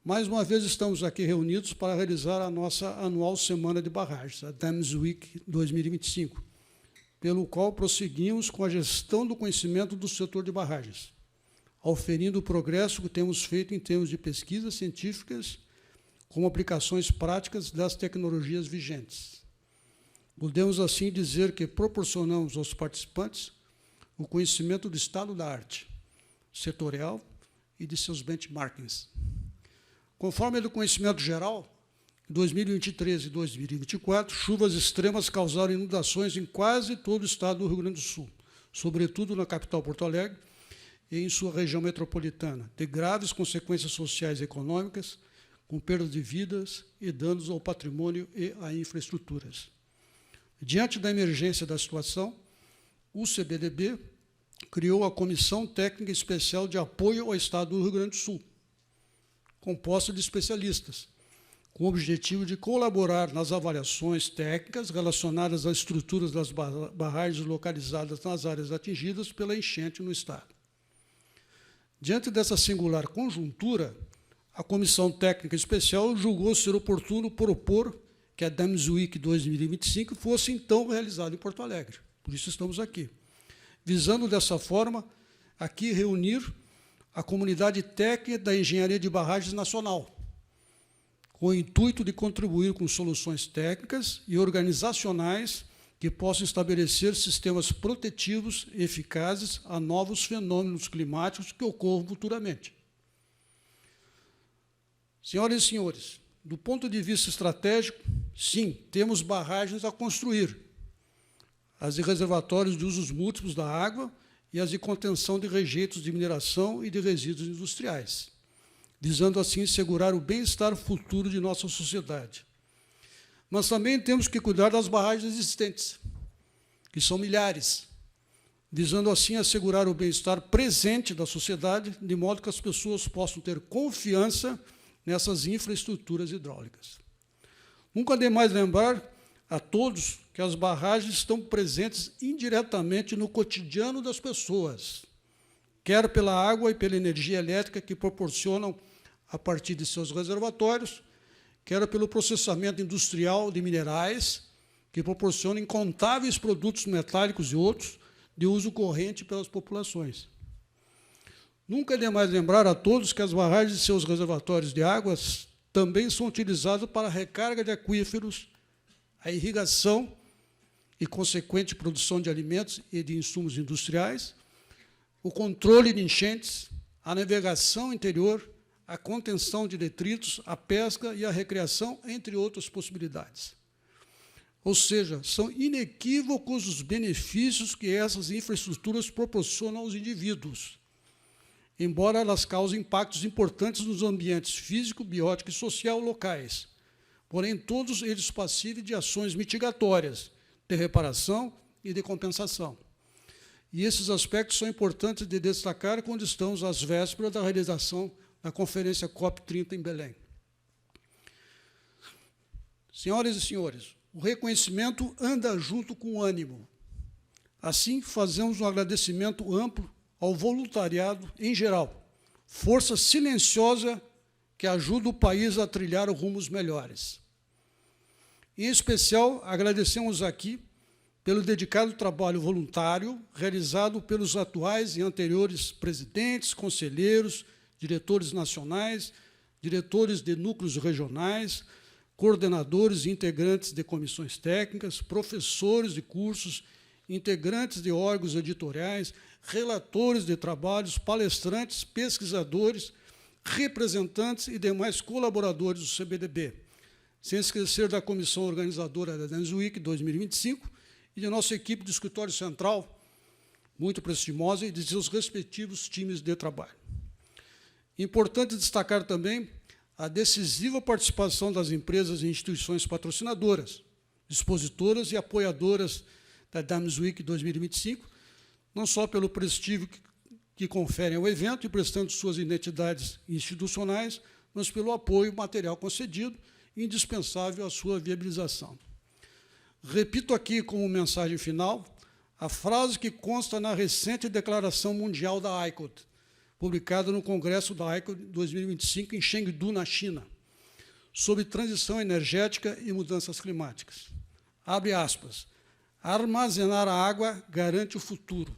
Mais uma vez estamos aqui reunidos para realizar a nossa anual Semana de Barragens, a Dams Week 2025, pelo qual prosseguimos com a gestão do conhecimento do setor de barragens, auferindo o progresso que temos feito em termos de pesquisas científicas, como aplicações práticas das tecnologias vigentes. Podemos, assim, dizer que proporcionamos aos participantes o conhecimento do estado da arte setorial e de seus benchmarkings. Conforme o conhecimento geral, em 2023 e 2024, chuvas extremas causaram inundações em quase todo o estado do Rio Grande do Sul, sobretudo na capital Porto Alegre e em sua região metropolitana, de graves consequências sociais e econômicas, com perda de vidas e danos ao patrimônio e a infraestruturas. Diante da emergência da situação, o CBDB criou a Comissão Técnica Especial de Apoio ao Estado do Rio Grande do Sul, composta de especialistas, com o objetivo de colaborar nas avaliações técnicas relacionadas às estruturas das barragens localizadas nas áreas atingidas pela enchente no Estado. Diante dessa singular conjuntura, a Comissão Técnica Especial julgou ser oportuno propor que a Dams Week 2025 fosse, então, realizada em Porto Alegre. Por isso estamos aqui. Visando, dessa forma, aqui reunir a comunidade técnica da engenharia de barragens nacional, com o intuito de contribuir com soluções técnicas e organizacionais que possam estabelecer sistemas protetivos e eficazes a novos fenômenos climáticos que ocorram futuramente. Senhoras e senhores, do ponto de vista estratégico, sim, temos barragens a construir, as de reservatórios de usos múltiplos da água e as de contenção de rejeitos de mineração e de resíduos industriais, visando assim assegurar o bem-estar futuro de nossa sociedade. Mas também temos que cuidar das barragens existentes, que são milhares, visando assim assegurar o bem-estar presente da sociedade, de modo que as pessoas possam ter confiança nessas infraestruturas hidráulicas. Nunca demais lembrar a todos que as barragens estão presentes indiretamente no cotidiano das pessoas, quer pela água e pela energia elétrica que proporcionam a partir de seus reservatórios, quer pelo processamento industrial de minerais, que proporciona incontáveis produtos metálicos e outros de uso corrente pelas populações. Nunca é demais lembrar a todos que as barragens e seus reservatórios de águas também são utilizados para a recarga de aquíferos, a irrigação e consequente produção de alimentos e de insumos industriais, o controle de enchentes, a navegação interior, a contenção de detritos, a pesca e a recreação, entre outras possibilidades. Ou seja, são inequívocos os benefícios que essas infraestruturas proporcionam aos indivíduos, embora elas causem impactos importantes nos ambientes físico, biótico e social locais, porém todos eles passíveis de ações mitigatórias, de reparação e de compensação. E esses aspectos são importantes de destacar quando estamos às vésperas da realização da Conferência COP30 em Belém. Senhoras e senhores, o reconhecimento anda junto com o ânimo. Assim, fazemos um agradecimento amplo ao voluntariado em geral, força silenciosa que ajuda o país a trilhar rumos melhores. Em especial, agradecemos aqui pelo dedicado trabalho voluntário realizado pelos atuais e anteriores presidentes, conselheiros, diretores nacionais, diretores de núcleos regionais, coordenadores e integrantes de comissões técnicas, professores de cursos integrantes de órgãos editoriais, relatores de trabalhos, palestrantes, pesquisadores, representantes e demais colaboradores do CBDB, sem esquecer da comissão organizadora da Dance Week 2025 e de nossa equipe do escritório central, muito prestigiosa, e de seus respectivos times de trabalho. Importante destacar também a decisiva participação das empresas e instituições patrocinadoras, expositoras e apoiadoras da Dance Week 2025, não só pelo prestígio que conferem ao evento e prestando suas identidades institucionais, mas pelo apoio material concedido, indispensável à sua viabilização. Repito aqui como mensagem final a frase que consta na recente Declaração Mundial da ICOD, publicada no Congresso da ICOD 2025 em Chengdu, na China, sobre transição energética e mudanças climáticas. Abre aspas. Armazenar a água garante o futuro.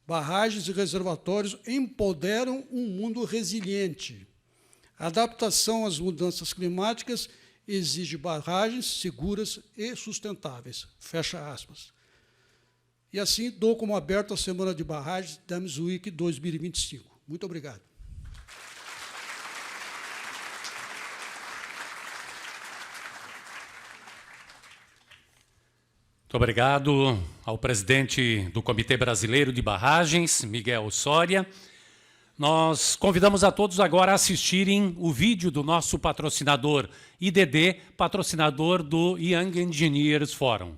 Barragens e reservatórios empoderam um mundo resiliente. A adaptação às mudanças climáticas exige barragens seguras e sustentáveis. Fecha aspas. E assim dou como aberto a Semana de Barragens Dance Week 2025. Muito obrigado. Muito obrigado ao presidente do Comitê Brasileiro de Barragens, Miguel Soria. Nós convidamos a todos agora a assistirem o vídeo do nosso patrocinador IDD, patrocinador do Young Engineers Forum.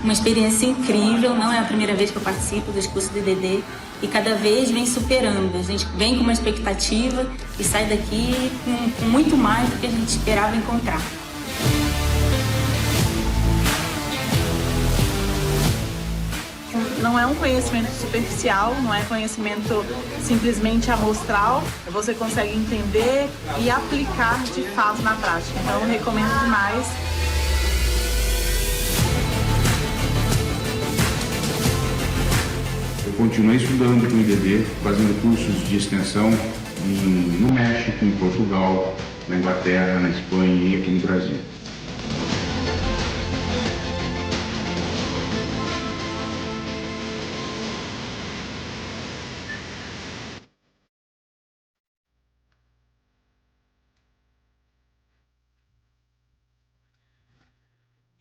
Uma experiência incrível, não é a primeira vez que eu participo dos cursos do IDD e cada vez vem superando. A gente vem com uma expectativa e sai daqui com muito mais do que a gente esperava encontrar. Não é um conhecimento superficial, não é conhecimento simplesmente amostral. Você consegue entender e aplicar de fato na prática. Então, eu recomendo demais. Eu continuei estudando com o IDD, fazendo cursos de extensão no México, em Portugal, na Inglaterra, na Espanha e aqui no Brasil.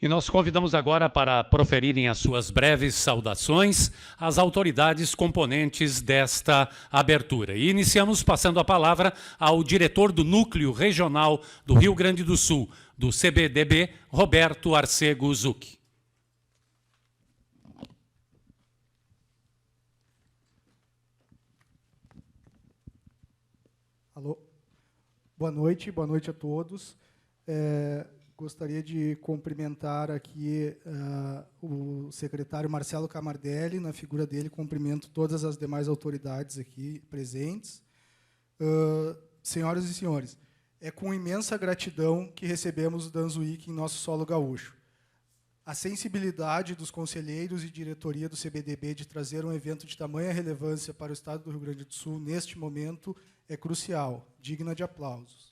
E nós convidamos agora para proferirem as suas breves saudações as autoridades componentes desta abertura. E iniciamos passando a palavra ao diretor do Núcleo Regional do Rio Grande do Sul, do CBDB, Roberto Arcego Zucchi. Alô, boa noite a todos. Gostaria de cumprimentar aqui o secretário Marcelo Camardelli, na figura dele, cumprimento todas as demais autoridades aqui presentes. Senhoras e senhores, é com imensa gratidão que recebemos o Dance Week em nosso solo gaúcho. A sensibilidade dos conselheiros e diretoria do CBDB de trazer um evento de tamanha relevância para o Estado do Rio Grande do Sul, neste momento, é crucial, digna de aplausos.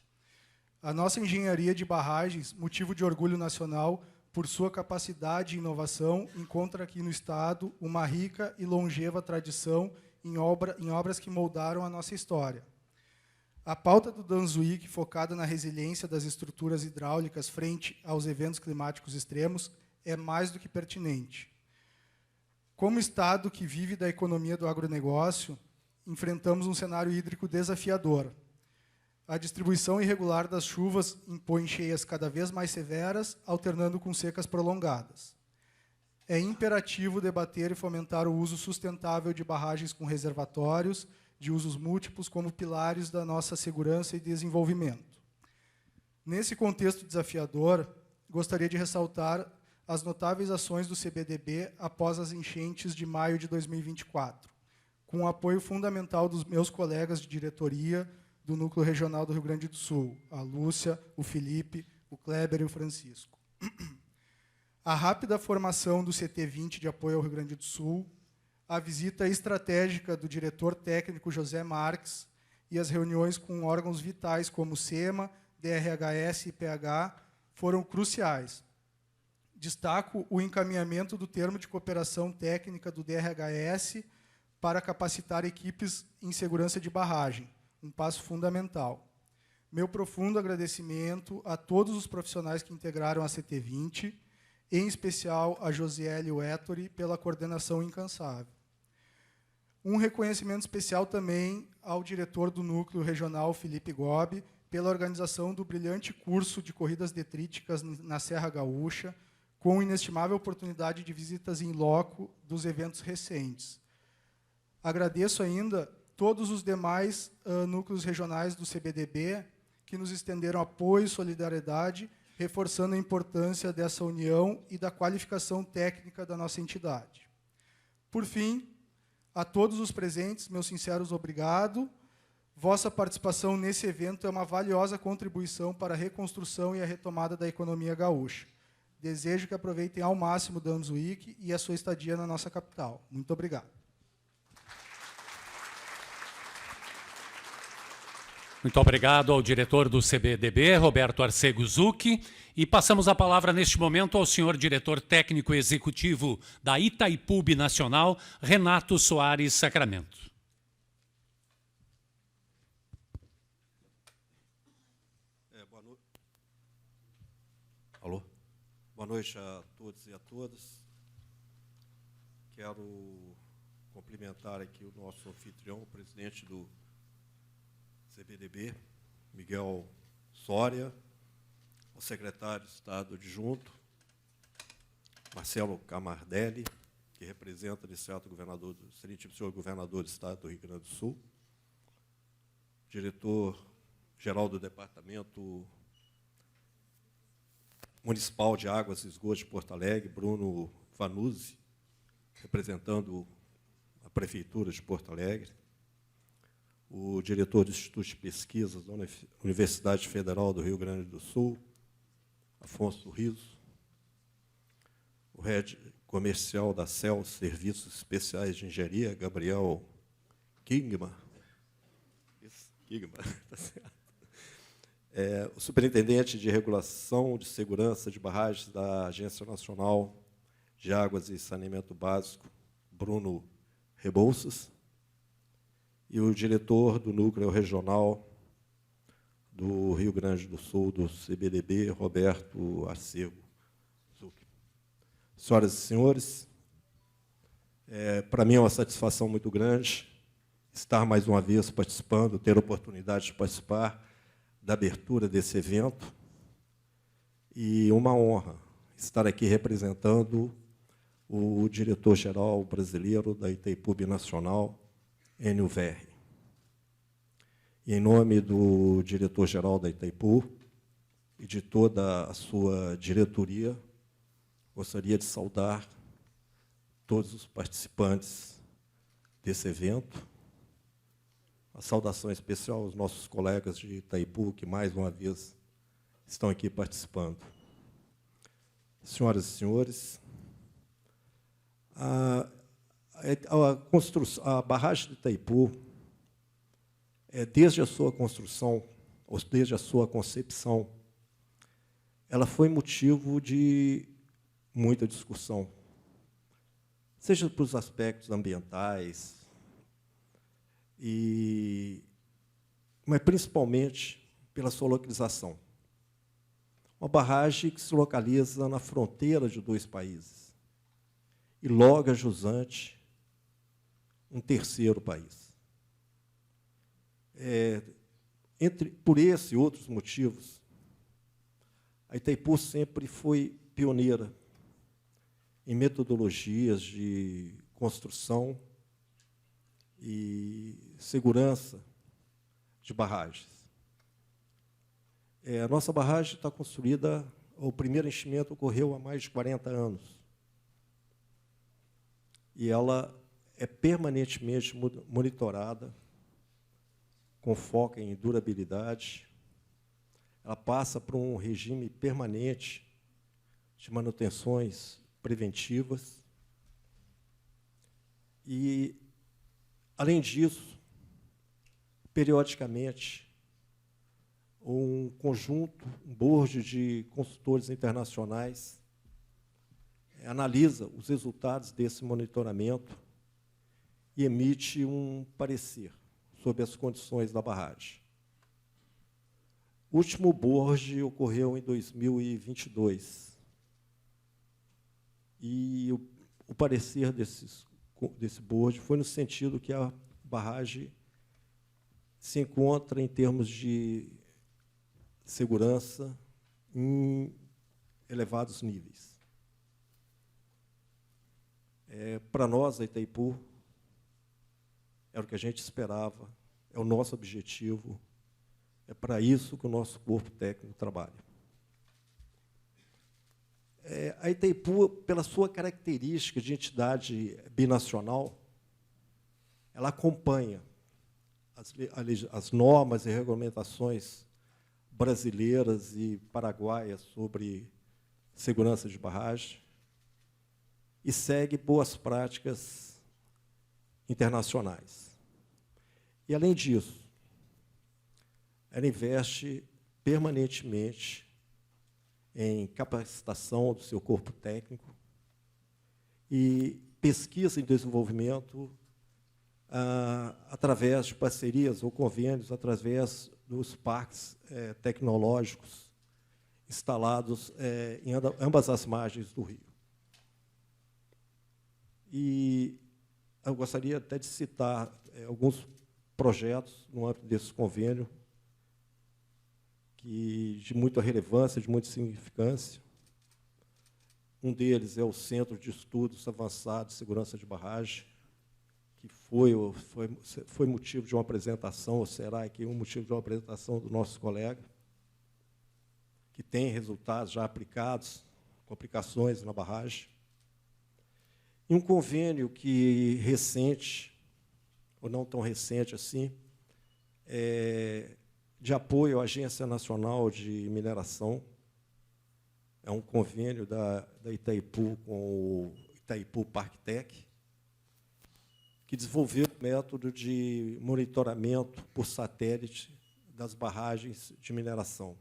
A nossa engenharia de barragens, motivo de orgulho nacional, por sua capacidade e inovação, encontra aqui no Estado uma rica e longeva tradição em obras que moldaram a nossa história. A pauta do Dance Week, focada na resiliência das estruturas hidráulicas frente aos eventos climáticos extremos, é mais do que pertinente. Como Estado que vive da economia do agronegócio, enfrentamos um cenário hídrico desafiador. A distribuição irregular das chuvas impõe cheias cada vez mais severas, alternando com secas prolongadas. É imperativo debater e fomentar o uso sustentável de barragens com reservatórios, de usos múltiplos, como pilares da nossa segurança e desenvolvimento. Nesse contexto desafiador, gostaria de ressaltar as notáveis ações do CBDB após as enchentes de maio de 2024, com o apoio fundamental dos meus colegas de diretoria, do Núcleo Regional do Rio Grande do Sul, a Lúcia, o Felipe, o Kleber e o Francisco. A rápida formação do CT20 de apoio ao Rio Grande do Sul, a visita estratégica do diretor técnico José Marques e as reuniões com órgãos vitais como SEMA, DRHS e IPH foram cruciais. Destaco o encaminhamento do termo de cooperação técnica do DRHS para capacitar equipes em segurança de barragem, um passo fundamental. Meu profundo agradecimento a todos os profissionais que integraram a CT20, em especial a Josiele Wettori, pela coordenação incansável. Um reconhecimento especial também ao diretor do Núcleo Regional, Felipe Gobi, pela organização do brilhante curso de corridas detríticas na Serra Gaúcha, com inestimável oportunidade de visitas em loco dos eventos recentes. Agradeço ainda todos os demais núcleos regionais do CBDB que nos estenderam apoio e solidariedade, reforçando a importância dessa união e da qualificação técnica da nossa entidade. Por fim, a todos os presentes, meus sinceros obrigado. Vossa participação nesse evento é uma valiosa contribuição para a reconstrução e a retomada da economia gaúcha. Desejo que aproveitem ao máximo o Dams Week e a sua estadia na nossa capital. Muito obrigado. Muito obrigado ao diretor do CBDB, Roberto Arcego Zucchi, e passamos a palavra neste momento ao senhor diretor técnico executivo da Itaipu Binacional, Renato Soares Sacramento. Alô? Boa noite a todos e a todas. Quero cumprimentar aqui o nosso anfitrião, o presidente do CBDB, Miguel Soria, o secretário de Estado adjunto, Marcelo Camardelli, que representa, nesse ato, o excelentíssimo senhor governador do Estado do Rio Grande do Sul, diretor-geral do Departamento Municipal de Águas e Esgotos de Porto Alegre, Bruno Vanuzzi, representando a Prefeitura de Porto Alegre, o diretor do Instituto de Pesquisas da Universidade Federal do Rio Grande do Sul, Afonso Riso, o head comercial da CEL Serviços Especiais de Engenharia, Gabriel Kingman, tá certo. O superintendente de Regulação de Segurança de Barragens da Agência Nacional de Águas e Saneamento Básico, Bruno Rebouças, e o diretor do Núcleo Regional do Rio Grande do Sul, do CBDB, Roberto Arcego Zucchi. Senhoras e senhores, para mim é uma satisfação muito grande estar mais uma vez participando, ter a oportunidade de participar da abertura desse evento, e uma honra estar aqui representando o diretor-geral brasileiro da Itaipu Binacional, Enio Verri. E, em nome do diretor-geral da Itaipu e de toda a sua diretoria, gostaria de saudar todos os participantes desse evento. A saudação especial aos nossos colegas de Itaipu, que, mais uma vez, estão aqui participando. Senhoras e senhores, a barragem de Itaipu, desde a sua construção, ou desde a sua concepção, ela foi motivo de muita discussão, seja para os aspectos ambientais, mas principalmente pela sua localização. Uma barragem que se localiza na fronteira de dois países, e logo a jusante um terceiro país. Por esse e outros motivos, a Itaipu sempre foi pioneira em metodologias de construção e segurança de barragens. A nossa barragem está construída, o primeiro enchimento ocorreu há mais de 40 anos. E ela é permanentemente monitorada, com foco em durabilidade. Ela passa por um regime permanente de manutenções preventivas. E, além disso, periodicamente, um conjunto, um board de consultores internacionais analisa os resultados desse monitoramento e emite um parecer sobre as condições da barragem. O último board ocorreu em 2022. E o parecer desse board foi no sentido que a barragem se encontra, em termos de segurança, em elevados níveis. Para nós, a Itaipu, era o que a gente esperava, é o nosso objetivo, é para isso que o nosso corpo técnico trabalha. A Itaipu, pela sua característica de entidade binacional, ela acompanha as normas e regulamentações brasileiras e paraguaias sobre segurança de barragem e segue boas práticas internacionais. E, além disso, ela investe permanentemente em capacitação do seu corpo técnico e pesquisa e desenvolvimento através de parcerias ou convênios, através dos parques tecnológicos instalados em ambas as margens do rio. E eu gostaria até de citar alguns projetos no âmbito desse convênio de muita relevância, de muita significância. Um deles é o Centro de Estudos Avançados de Segurança de Barragem, que foi motivo de uma apresentação, ou será aqui um motivo de uma apresentação do nosso colega, que tem resultados já aplicados, com aplicações na barragem. E um convênio que recente, ou não tão recente assim, de apoio à Agência Nacional de Mineração. É um convênio da Itaipu com o Itaipu ParkTech, que desenvolveu o método de monitoramento por satélite das barragens de mineração.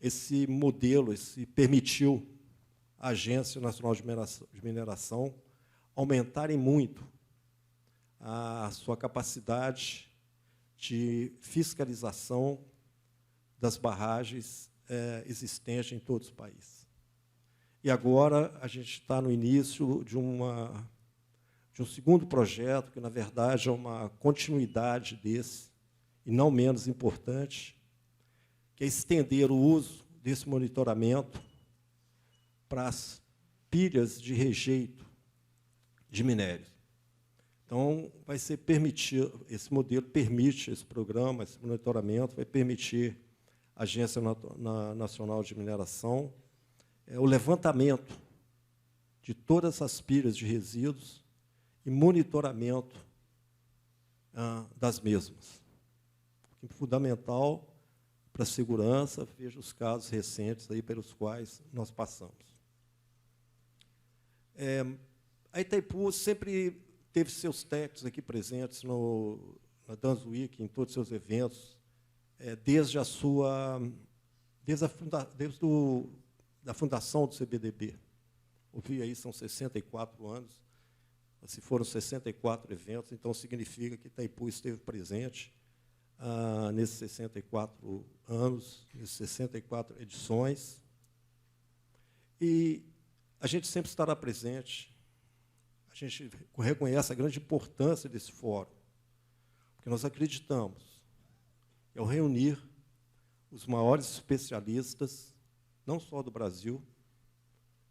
Esse modelo permitiu à Agência Nacional de Mineração aumentarem muito a sua capacidade de fiscalização das barragens existentes em todo o país. E agora a gente está no início de um segundo projeto, que, na verdade, é uma continuidade desse, e não menos importante, que é estender o uso desse monitoramento para as pilhas de rejeito de minérios. Então, vai ser permitido, esse modelo permite, esse programa, esse monitoramento, vai permitir à Agência Nacional de Mineração o levantamento de todas as pilhas de resíduos e monitoramento das mesmas. É fundamental para a segurança, veja os casos recentes aí pelos quais nós passamos. A Itaipu sempre teve seus técnicos aqui presentes na Dance Week, em todos os seus eventos, desde a fundação do CBDB. Ouvi aí, são 64 anos. Se foram 64 eventos, então significa que Itaipu esteve presente nesses 64 anos, nesses 64 edições. E a gente sempre estará presente. A gente reconhece a grande importância desse fórum, porque nós acreditamos que, ao reunir os maiores especialistas, não só do Brasil,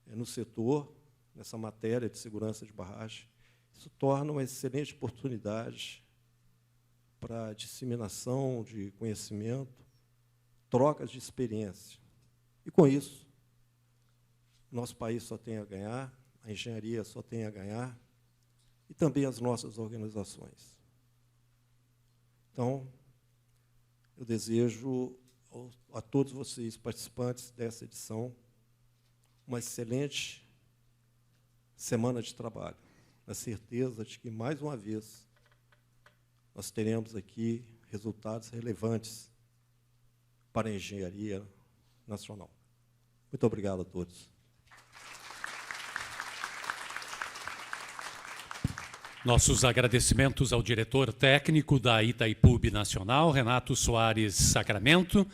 no setor, nessa matéria de segurança de barragem, isso torna uma excelente oportunidade para disseminação de conhecimento, trocas de experiência. E, com isso, nosso país só tem a ganhar, a engenharia só tem a ganhar, e também as nossas organizações. Então, eu desejo a todos vocês, participantes dessa edição, uma excelente semana de trabalho, na certeza de que, mais uma vez, nós teremos aqui resultados relevantes para a engenharia nacional. Muito obrigado a todos. Nossos agradecimentos ao diretor técnico da Itaipu Binacional, Renato Soares Sacramento,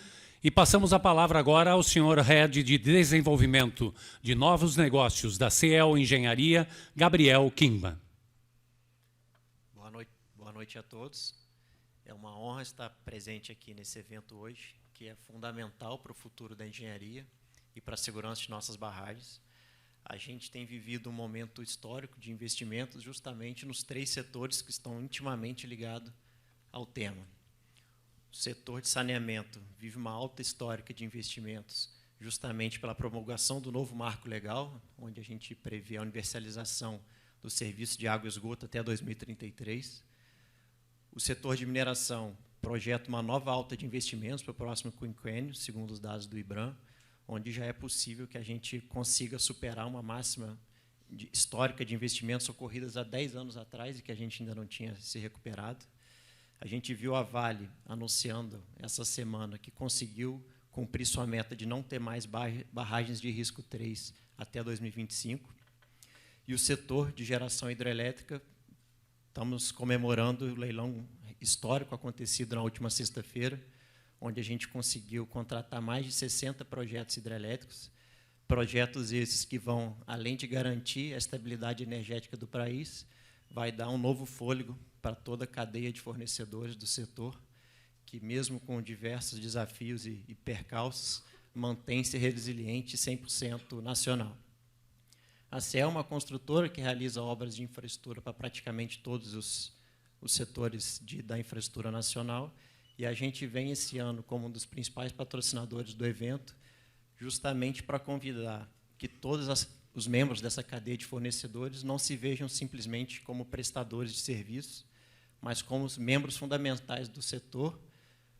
e passamos a palavra agora ao senhor Head de Desenvolvimento de Novos Negócios da CEL Engenharia, Gabriel Kingman. Boa noite a todos. É uma honra estar presente aqui nesse evento hoje, que é fundamental para o futuro da engenharia e para a segurança de nossas barragens. A gente tem vivido um momento histórico de investimentos justamente nos 3 setores que estão intimamente ligados ao tema. O setor de saneamento vive uma alta histórica de investimentos justamente pela promulgação do novo marco legal, onde a gente prevê a universalização do serviço de água e esgoto até 2033. O setor de mineração projeta uma nova alta de investimentos para o próximo quinquênio, segundo os dados do IBRAM, onde já é possível que a gente consiga superar uma máxima histórica de investimentos ocorridas há 10 anos atrás e que a gente ainda não tinha se recuperado. A gente viu a Vale anunciando essa semana que conseguiu cumprir sua meta de não ter mais barragens de risco 3 até 2025. E o setor de geração hidrelétrica, estamos comemorando o leilão histórico acontecido na última sexta-feira, onde a gente conseguiu contratar mais de 60 projetos hidrelétricos, projetos esses que vão, além de garantir a estabilidade energética do país, vai dar um novo fôlego para toda a cadeia de fornecedores do setor, que mesmo com diversos desafios e percalços, mantém-se resiliente 100% nacional. A CEL é uma construtora que realiza obras de infraestrutura para praticamente todos os setores da infraestrutura nacional, e a gente vem esse ano como um dos principais patrocinadores do evento, justamente para convidar que todos os membros dessa cadeia de fornecedores não se vejam simplesmente como prestadores de serviços, mas como os membros fundamentais do setor,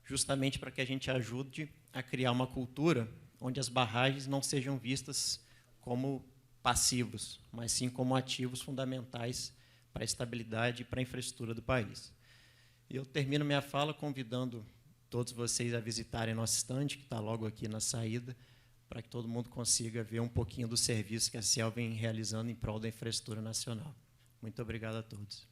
justamente para que a gente ajude a criar uma cultura onde as barragens não sejam vistas como passivos, mas sim como ativos fundamentais para a estabilidade e para a infraestrutura do país. E eu termino minha fala convidando todos vocês a visitarem nosso estande, que está logo aqui na saída, para que todo mundo consiga ver um pouquinho do serviço que a CEL vem realizando em prol da infraestrutura nacional. Muito obrigado a todos.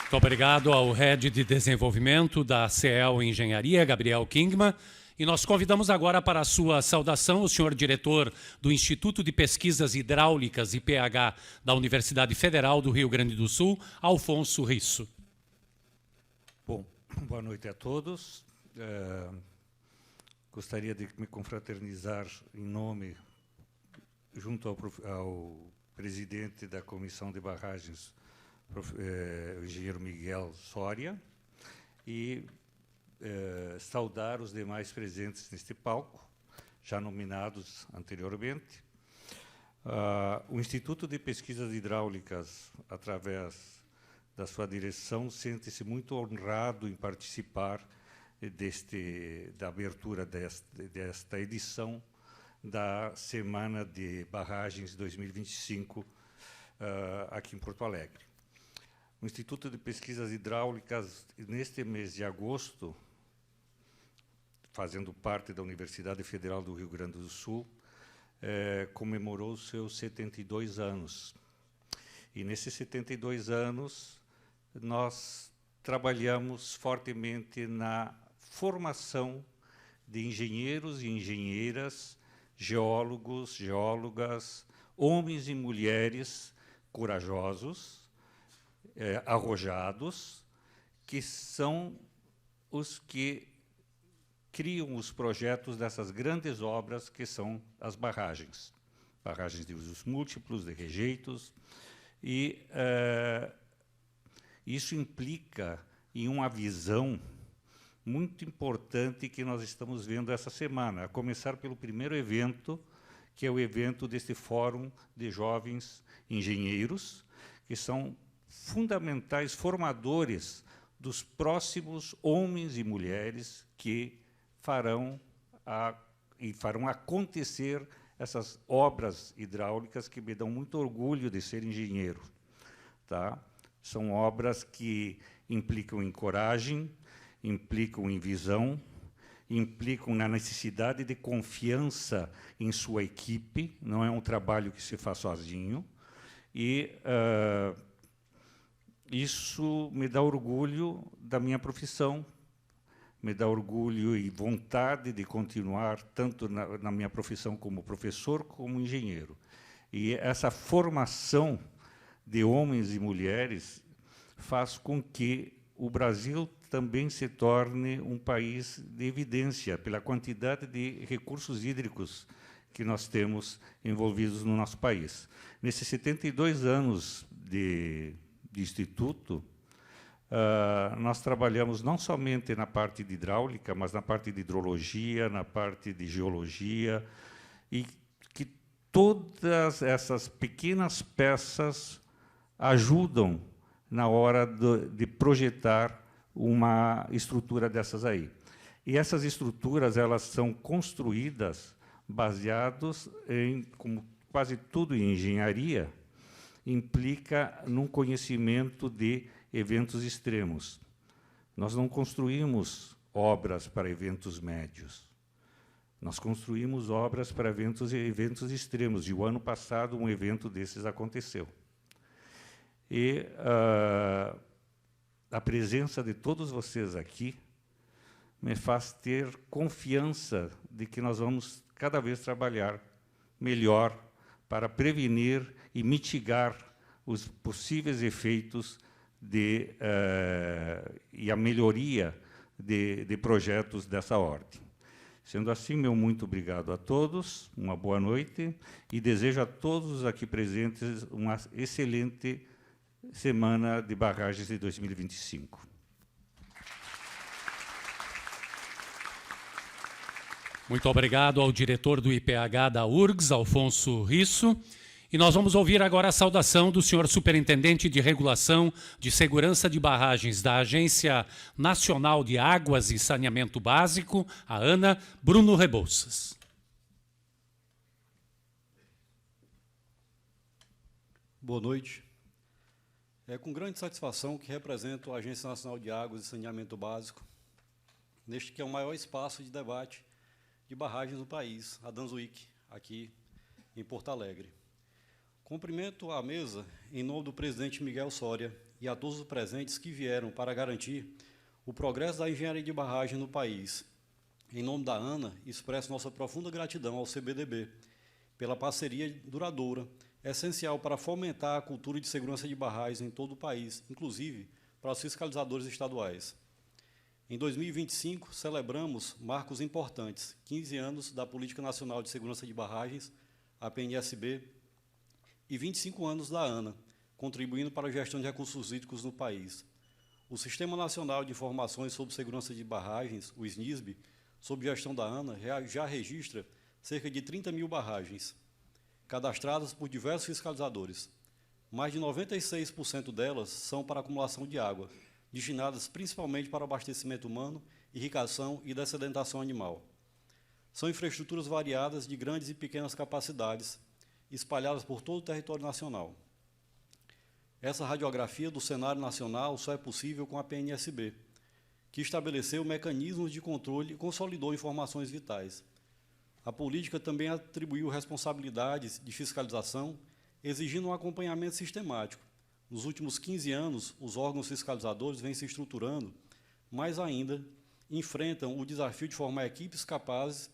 Muito obrigado ao Head de Desenvolvimento da CEL Engenharia, Gabriel Kingman. E nós convidamos agora para a sua saudação o senhor diretor do Instituto de Pesquisas Hidráulicas e pH da Universidade Federal do Rio Grande do Sul, Alfonso Risso. Bom, boa noite a todos. Gostaria de me confraternizar em nome, junto ao presidente da Comissão de Barragens, o engenheiro Miguel Soria, e saudar os demais presentes neste palco, já nominados anteriormente. O Instituto de Pesquisas Hidráulicas, através da sua direção, sente-se muito honrado em participar da abertura desta edição da Semana de Barragens 2025 aqui em Porto Alegre. O Instituto de Pesquisas Hidráulicas, neste mês de agosto, fazendo parte da Universidade Federal do Rio Grande do Sul, comemorou seus 72 anos. E, nesses 72 anos, nós trabalhamos fortemente na formação de engenheiros e engenheiras, geólogos, geólogas, homens e mulheres corajosos, arrojados, que são os que criam os projetos dessas grandes obras que são as barragens. Barragens de usos múltiplos, de rejeitos, e isso implica em uma visão muito importante que nós estamos vendo essa semana, a começar pelo primeiro evento, que é o evento deste Fórum de Jovens Engenheiros, que são fundamentais formadores dos próximos homens e mulheres que farão acontecer essas obras hidráulicas que me dão muito orgulho de ser engenheiro. tá? São obras que implicam em coragem, implicam em visão, implicam na necessidade de confiança em sua equipe, não é um trabalho que se faz sozinho, e isso me dá orgulho da minha profissão, me dá orgulho e vontade de continuar tanto na minha profissão como professor, como engenheiro. E essa formação de homens e mulheres faz com que o Brasil também se torne um país de evidência pela quantidade de recursos hídricos que nós temos envolvidos no nosso país. Nesses 72 anos de instituto, nós trabalhamos não somente na parte de hidráulica, mas na parte de hidrologia, na parte de geologia, e que todas essas pequenas peças ajudam na hora de projetar uma estrutura dessas aí. E essas estruturas, elas são construídas baseados em, como quase tudo em engenharia, implica num conhecimento de eventos extremos. Nós não construímos obras para eventos médios. Nós construímos obras para eventos extremos. E o ano passado, um evento desses aconteceu. E a presença de todos vocês aqui me faz ter confiança de que nós vamos cada vez trabalhar melhor para prevenir e mitigar os possíveis efeitos e a melhoria de projetos dessa ordem. Sendo assim, meu muito obrigado a todos, uma boa noite, e desejo a todos os aqui presentes uma excelente Semana de Barragens de 2025. Muito obrigado ao diretor do IPH da URGS, Alfonso Risso. E nós vamos ouvir agora a saudação do senhor Superintendente de Regulação de Segurança de Barragens da Agência Nacional de Águas e Saneamento Básico, a ANA, Bruno Rebouças. Boa noite. É com grande satisfação que represento a Agência Nacional de Águas e Saneamento Básico, neste que é o maior espaço de debate de barragens no país, a Danzwick, aqui em Porto Alegre. Cumprimento a mesa em nome do presidente Miguel Soria e a todos os presentes que vieram para garantir o progresso da engenharia de barragem no país. Em nome da ANA, expresso nossa profunda gratidão ao CBDB pela parceria duradoura, essencial para fomentar a cultura de segurança de barragens em todo o país, inclusive para os fiscalizadores estaduais. Em 2025, celebramos marcos importantes, 15 anos da Política Nacional de Segurança de Barragens, a PNSB, e 25 anos da ANA, contribuindo para a gestão de recursos hídricos no país. O Sistema Nacional de Informações sobre Segurança de Barragens, o SNISB, sob gestão da ANA, já registra cerca de 30 mil barragens, cadastradas por diversos fiscalizadores. Mais de 96% delas são para acumulação de água, destinadas principalmente para abastecimento humano, irrigação e dessedentação animal. São infraestruturas variadas de grandes e pequenas capacidades, espalhadas por todo o território nacional. Essa radiografia do cenário nacional só é possível com a PNSB, que estabeleceu mecanismos de controle e consolidou informações vitais. A política também atribuiu responsabilidades de fiscalização, exigindo um acompanhamento sistemático. Nos últimos 15 anos, os órgãos fiscalizadores vêm se estruturando, mais ainda, enfrentam o desafio de formar equipes capazes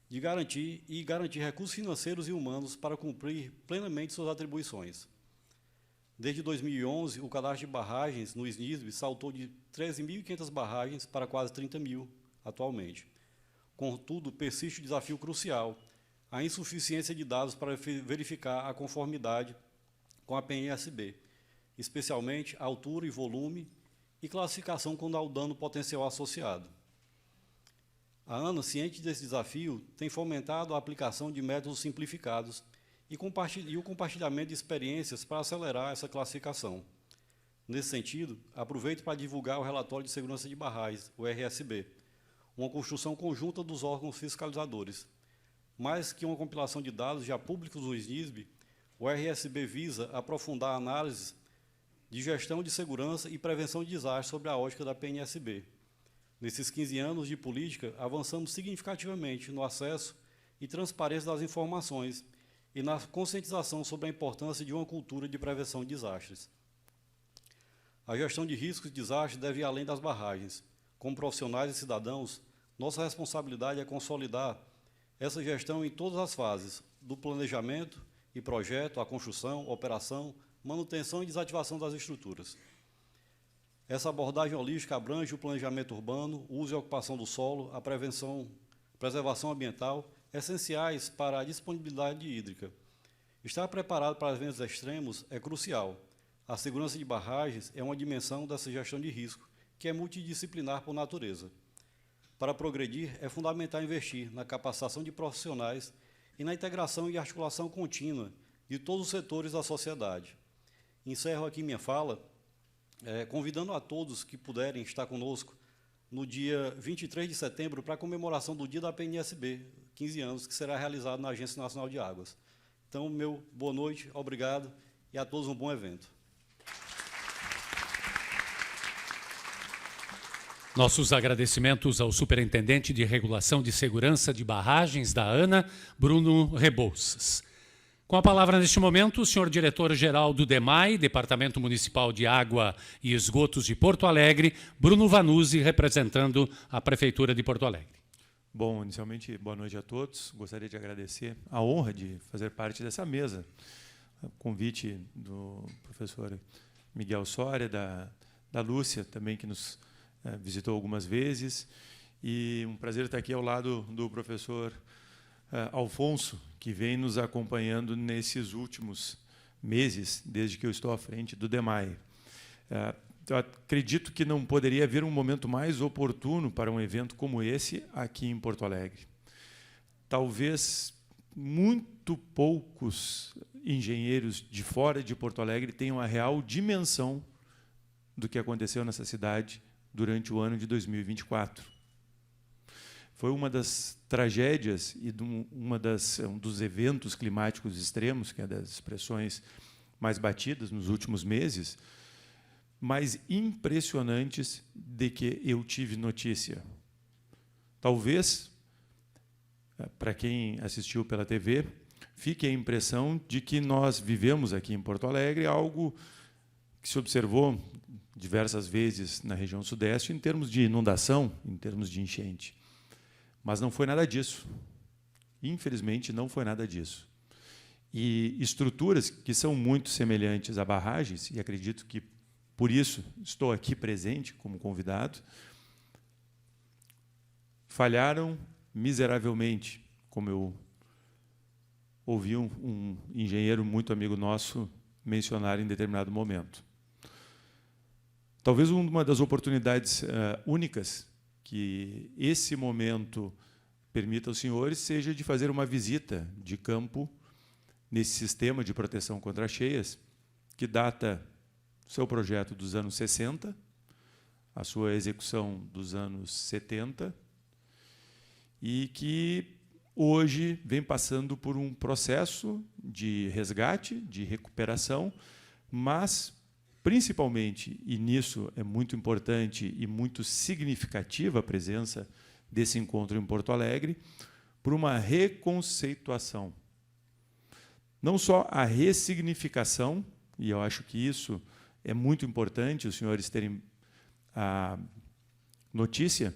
de garantir recursos financeiros e humanos para cumprir plenamente suas atribuições. Desde 2011, o cadastro de barragens no SNISB saltou de 13.500 barragens para quase 30 mil atualmente. Contudo, persiste o desafio crucial, a insuficiência de dados para verificar a conformidade com a PNSB, especialmente a altura e volume e classificação quando há o dano potencial associado. A ANA, ciente desse desafio, tem fomentado a aplicação de métodos simplificados e o compartilhamento de experiências para acelerar essa classificação. Nesse sentido, aproveito para divulgar o relatório de segurança de barragens, o RSB, uma construção conjunta dos órgãos fiscalizadores. Mais que uma compilação de dados já públicos do SNISB, o RSB visa aprofundar a análise de gestão de segurança e prevenção de desastres sob a ótica da PNSB. Nesses 15 anos de política, avançamos significativamente no acesso e transparência das informações e na conscientização sobre a importância de uma cultura de prevenção de desastres. A gestão de riscos e desastres deve ir além das barragens. Como profissionais e cidadãos, nossa responsabilidade é consolidar essa gestão em todas as fases, do planejamento e projeto, a construção, operação, manutenção e desativação das estruturas. Essa abordagem holística abrange o planejamento urbano, o uso e ocupação do solo, a preservação ambiental, essenciais para a disponibilidade hídrica. Estar preparado para eventos extremos é crucial. A segurança de barragens é uma dimensão dessa gestão de risco, que é multidisciplinar por natureza. Para progredir, é fundamental investir na capacitação de profissionais e na integração e articulação contínua de todos os setores da sociedade. Encerro aqui minha fala, convidando a todos que puderem estar conosco no dia 23 de setembro para a comemoração do Dia da PNSB, 15 anos, que será realizado na Agência Nacional de Águas. Então, meu boa noite, obrigado e a todos um bom evento. Nossos agradecimentos ao Superintendente de Regulação de Segurança de Barragens da ANA, Bruno Rebouças. Com a palavra neste momento, o senhor diretor-geral do DEMAI, Departamento Municipal de Água e Esgotos de Porto Alegre, Bruno Vanuzzi, representando a Prefeitura de Porto Alegre. Bom, inicialmente, boa noite a todos. Gostaria de agradecer a honra de fazer parte dessa mesa. O convite do professor Miguel Soria, da Lúcia, também, que nos visitou algumas vezes, e um prazer estar aqui ao lado do professor Alfonso, que vem nos acompanhando nesses últimos meses, desde que eu estou à frente do DEMAI. Eu acredito que não poderia haver um momento mais oportuno para um evento como esse aqui em Porto Alegre. Talvez muito poucos engenheiros de fora de Porto Alegre tenham a real dimensão do que aconteceu nessa cidade durante o ano de 2024. Foi uma das tragédias e um dos eventos climáticos extremos, que é das expressões mais batidas nos últimos meses, mais impressionantes de que eu tive notícia. Talvez, para quem assistiu pela TV, fique a impressão de que nós vivemos aqui em Porto Alegre algo que se observou diversas vezes na região sudeste em termos de inundação, em termos de enchente. Mas não foi nada disso. Infelizmente, não foi nada disso. E estruturas que são muito semelhantes a barragens, e acredito que, por isso, estou aqui presente como convidado, falharam miseravelmente, como eu ouvi um engenheiro muito amigo nosso mencionar em determinado momento. Talvez uma das oportunidades únicas que esse momento permita aos senhores seja de fazer uma visita de campo nesse sistema de proteção contra cheias, que data seu projeto dos anos 60, a sua execução dos anos 70, e que hoje vem passando por um processo de resgate, de recuperação, mas, principalmente, e nisso é muito importante e muito significativa a presença desse encontro em Porto Alegre, por uma reconceituação. Não só a ressignificação, e eu acho que isso é muito importante os senhores terem a notícia,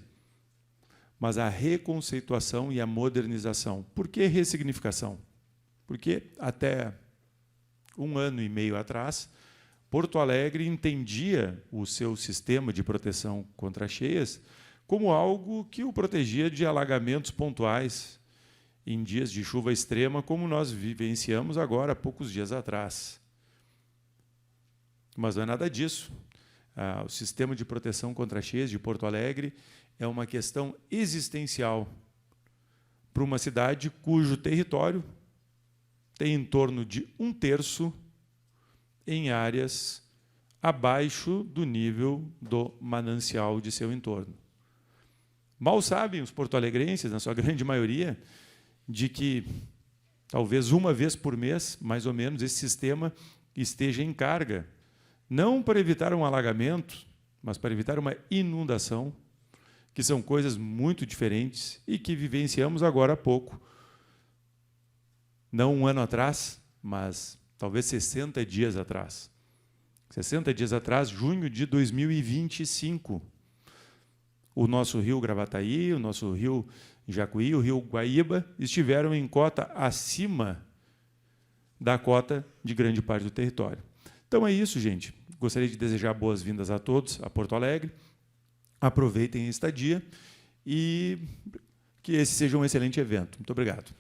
mas a reconceituação e a modernização. Por que ressignificação? Porque até 1 ano e meio atrás, Porto Alegre entendia o seu sistema de proteção contra cheias como algo que o protegia de alagamentos pontuais em dias de chuva extrema, como nós vivenciamos agora, há poucos dias atrás. Mas não é nada disso. O sistema de proteção contra cheias de Porto Alegre é uma questão existencial para uma cidade cujo território tem em torno de 1/3 em áreas abaixo do nível do manancial de seu entorno. Mal sabem os porto-alegrenses, na sua grande maioria, de que talvez uma vez por mês, mais ou menos, esse sistema esteja em carga não para evitar um alagamento, mas para evitar uma inundação, que são coisas muito diferentes e que vivenciamos agora há pouco. Não um ano atrás, mas talvez 60 dias atrás. 60 dias atrás, junho de 2025, o nosso rio Gravataí, o nosso rio Jacuí, o rio Guaíba, estiveram em cota acima da cota de grande parte do território. Então é isso, gente. Gostaria de desejar boas-vindas a todos a Porto Alegre. Aproveitem a estadia e que esse seja um excelente evento. Muito obrigado.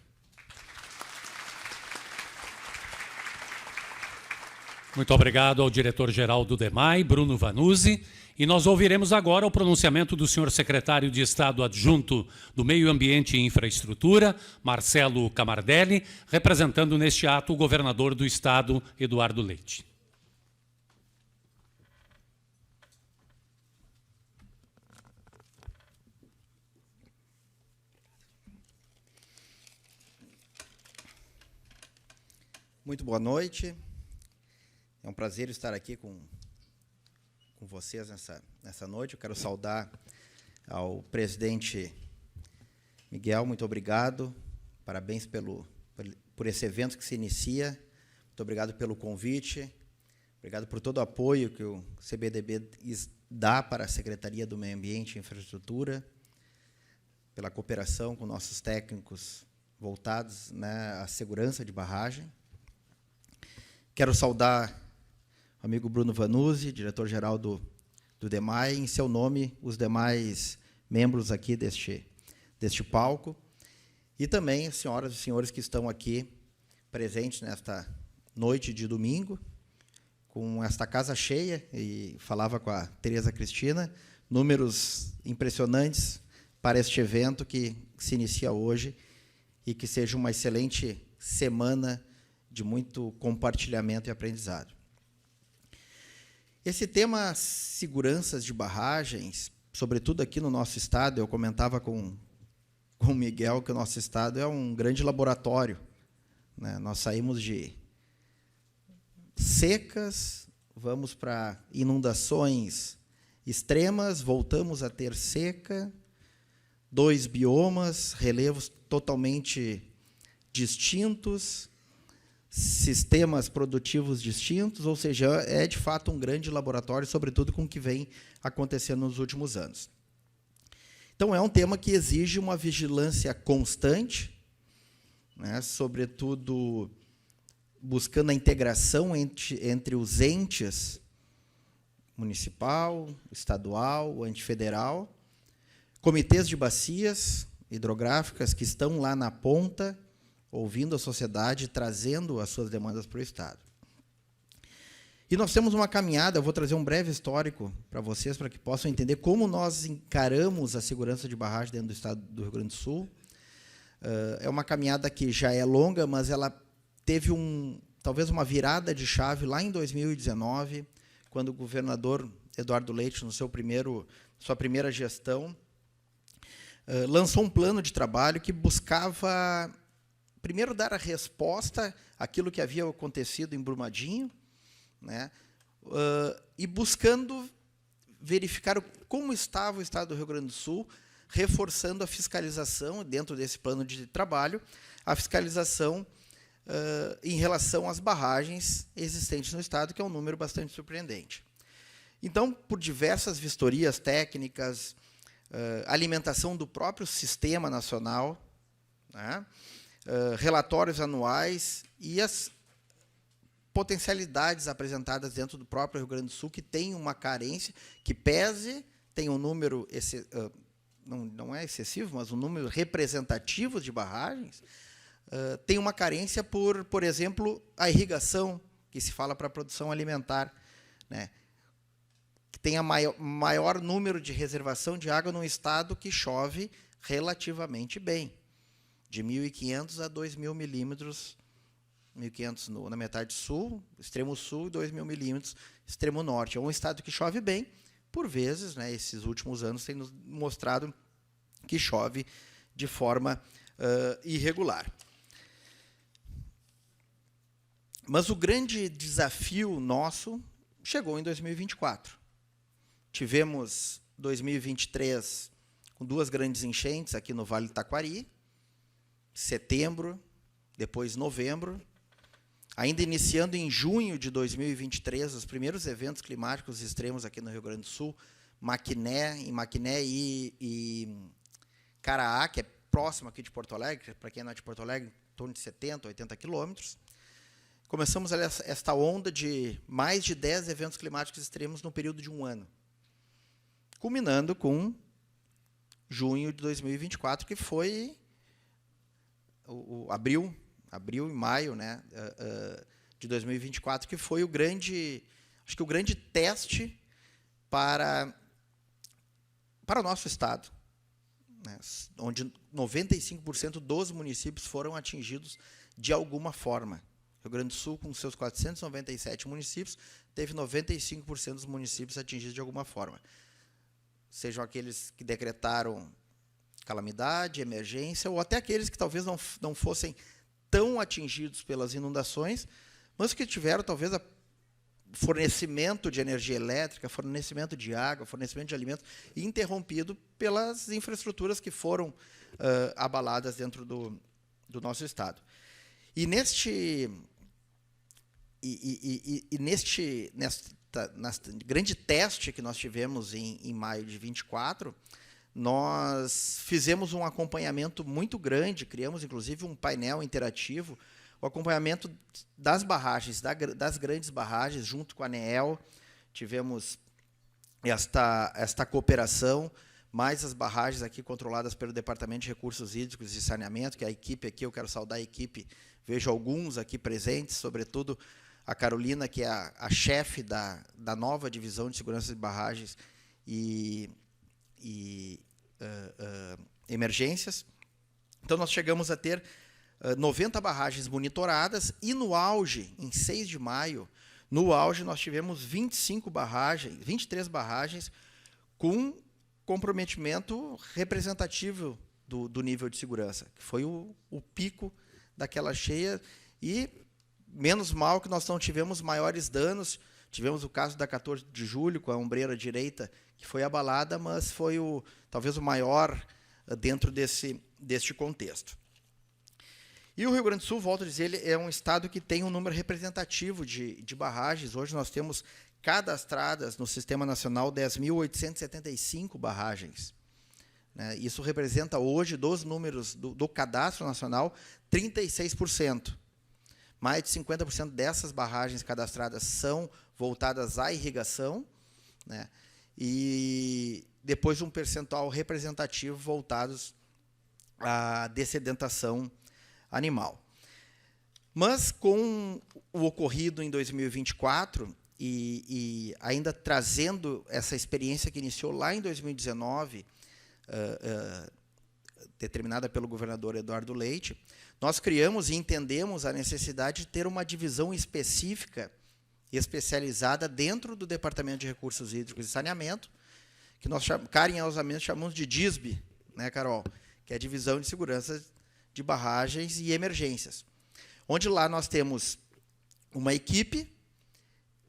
Muito obrigado ao diretor-geral do DEMAI, Bruno Vanuzzi. E nós ouviremos agora o pronunciamento do senhor secretário de Estado adjunto do Meio Ambiente e Infraestrutura, Marcelo Camardelli, representando neste ato o governador do Estado, Eduardo Leite. Muito boa noite. É um prazer estar aqui com vocês nessa noite. Eu quero saudar ao presidente Miguel, muito obrigado. Parabéns por esse evento que se inicia. Muito obrigado pelo convite. Obrigado por todo o apoio que o CBDB dá para a Secretaria do Meio Ambiente e Infraestrutura, pela cooperação com nossos técnicos voltados, né, à segurança de barragem. Quero saudar o amigo Bruno Vanuzzi, diretor-geral do DEMAI, em seu nome, os demais membros aqui deste palco, e também as senhoras e senhores que estão aqui presentes nesta noite de domingo, com esta casa cheia, e falava com a Tereza Cristina, números impressionantes para este evento que se inicia hoje, e que seja uma excelente semana de muito compartilhamento e aprendizado. Esse tema seguranças de barragens, sobretudo aqui no nosso estado, eu comentava com o Miguel que o nosso estado é um grande laboratório, né? Nós saímos de secas, vamos para inundações extremas, voltamos a ter seca, 2 biomas, relevos totalmente distintos, sistemas produtivos distintos, ou seja, é de fato um grande laboratório, sobretudo com o que vem acontecendo nos últimos anos. Então, é um tema que exige uma vigilância constante, né, sobretudo buscando a integração entre os entes municipal, estadual, antifederal, comitês de bacias hidrográficas que estão lá na ponta, ouvindo a sociedade, trazendo as suas demandas para o Estado. E nós temos uma caminhada, eu vou trazer um breve histórico para vocês, para que possam entender como nós encaramos a segurança de barragem dentro do Estado do Rio Grande do Sul. É uma caminhada que já é longa, mas ela teve talvez uma virada de chave lá em 2019, quando o governador Eduardo Leite, sua primeira gestão, lançou um plano de trabalho que buscava, primeiro, dar a resposta àquilo que havia acontecido em Brumadinho, né, e buscando verificar como estava o Estado do Rio Grande do Sul, reforçando a fiscalização, dentro desse plano de trabalho, a fiscalização em relação às barragens existentes no Estado, que é um número bastante surpreendente. Então, por diversas vistorias técnicas, alimentação do próprio Sistema Nacional, né, relatórios anuais e as potencialidades apresentadas dentro do próprio Rio Grande do Sul, que tem uma carência, que pese, tem um número, não é excessivo, mas um número representativo de barragens, tem uma carência por exemplo, a irrigação, que se fala para a produção alimentar, né, que tem a maior número de reservação de água num estado que chove relativamente bem, de 1.500 a 2.000 milímetros, 1.500 na metade sul, extremo sul, e 2.000 milímetros, extremo norte. É um estado que chove bem, por vezes, né, esses últimos anos têm nos mostrado que chove de forma irregular. Mas o grande desafio nosso, chegou em 2024. Tivemos 2023 com 2 grandes enchentes aqui no Vale do Taquari, setembro, depois novembro. Ainda iniciando em junho de 2023, os primeiros eventos climáticos extremos aqui no Rio Grande do Sul, Maquiné e Caraá, que é próximo aqui de Porto Alegre, para quem não é de Porto Alegre, em torno de 70, 80 quilômetros. Começamos esta onda de mais de 10 eventos climáticos extremos no período de um ano, culminando com junho de 2024, que foi o abril e maio, né, de 2024, que foi o grande teste para o nosso estado, né, onde 95% dos municípios foram atingidos de alguma forma. Rio Grande do Sul, com seus 497 municípios, teve 95% dos municípios atingidos de alguma forma. Sejam aqueles que decretaram calamidade, emergência, ou até aqueles que talvez não fossem tão atingidos pelas inundações, mas que tiveram talvez fornecimento de energia elétrica, fornecimento de água, fornecimento de alimentos interrompido pelas infraestruturas que foram abaladas dentro do nosso estado. E neste grande teste que nós tivemos em maio de 24, nós fizemos um acompanhamento muito grande, criamos, inclusive, um painel interativo, o acompanhamento das barragens, das grandes barragens, junto com a ANEEL. Tivemos esta cooperação, mais as barragens aqui controladas pelo Departamento de Recursos Hídricos e Saneamento, que é a equipe aqui, eu quero saudar a equipe, vejo alguns aqui presentes, sobretudo a Carolina, que é a chefe da nova divisão de segurança de barragens e emergências. Então, nós chegamos a ter 90 barragens monitoradas e, no auge, em 6 de maio, nós tivemos 23 barragens com comprometimento representativo do nível de segurança, que foi o pico daquela cheia, e menos mal que nós não tivemos maiores danos. Tivemos o caso da 14 de julho, com a ombreira direita, que foi abalada, mas foi talvez o maior dentro deste contexto. E o Rio Grande do Sul, volto a dizer, ele é um estado que tem um número representativo de barragens. Hoje nós temos cadastradas no Sistema Nacional 10.875 barragens. Né? Isso representa hoje, dos números do Cadastro Nacional, 36%. Mais de 50% dessas barragens cadastradas são voltadas à irrigação, né? E depois um percentual representativo voltados à dessedentação animal. Mas, com o ocorrido em 2024, e ainda trazendo essa experiência que iniciou lá em 2019, determinada pelo governador Eduardo Leite, nós criamos e entendemos a necessidade de ter uma divisão específica e especializada dentro do Departamento de Recursos Hídricos e Saneamento, que nós carinhosamente chamamos de DISB, né, Carol? Que é a Divisão de Segurança de Barragens e Emergências, onde lá nós temos uma equipe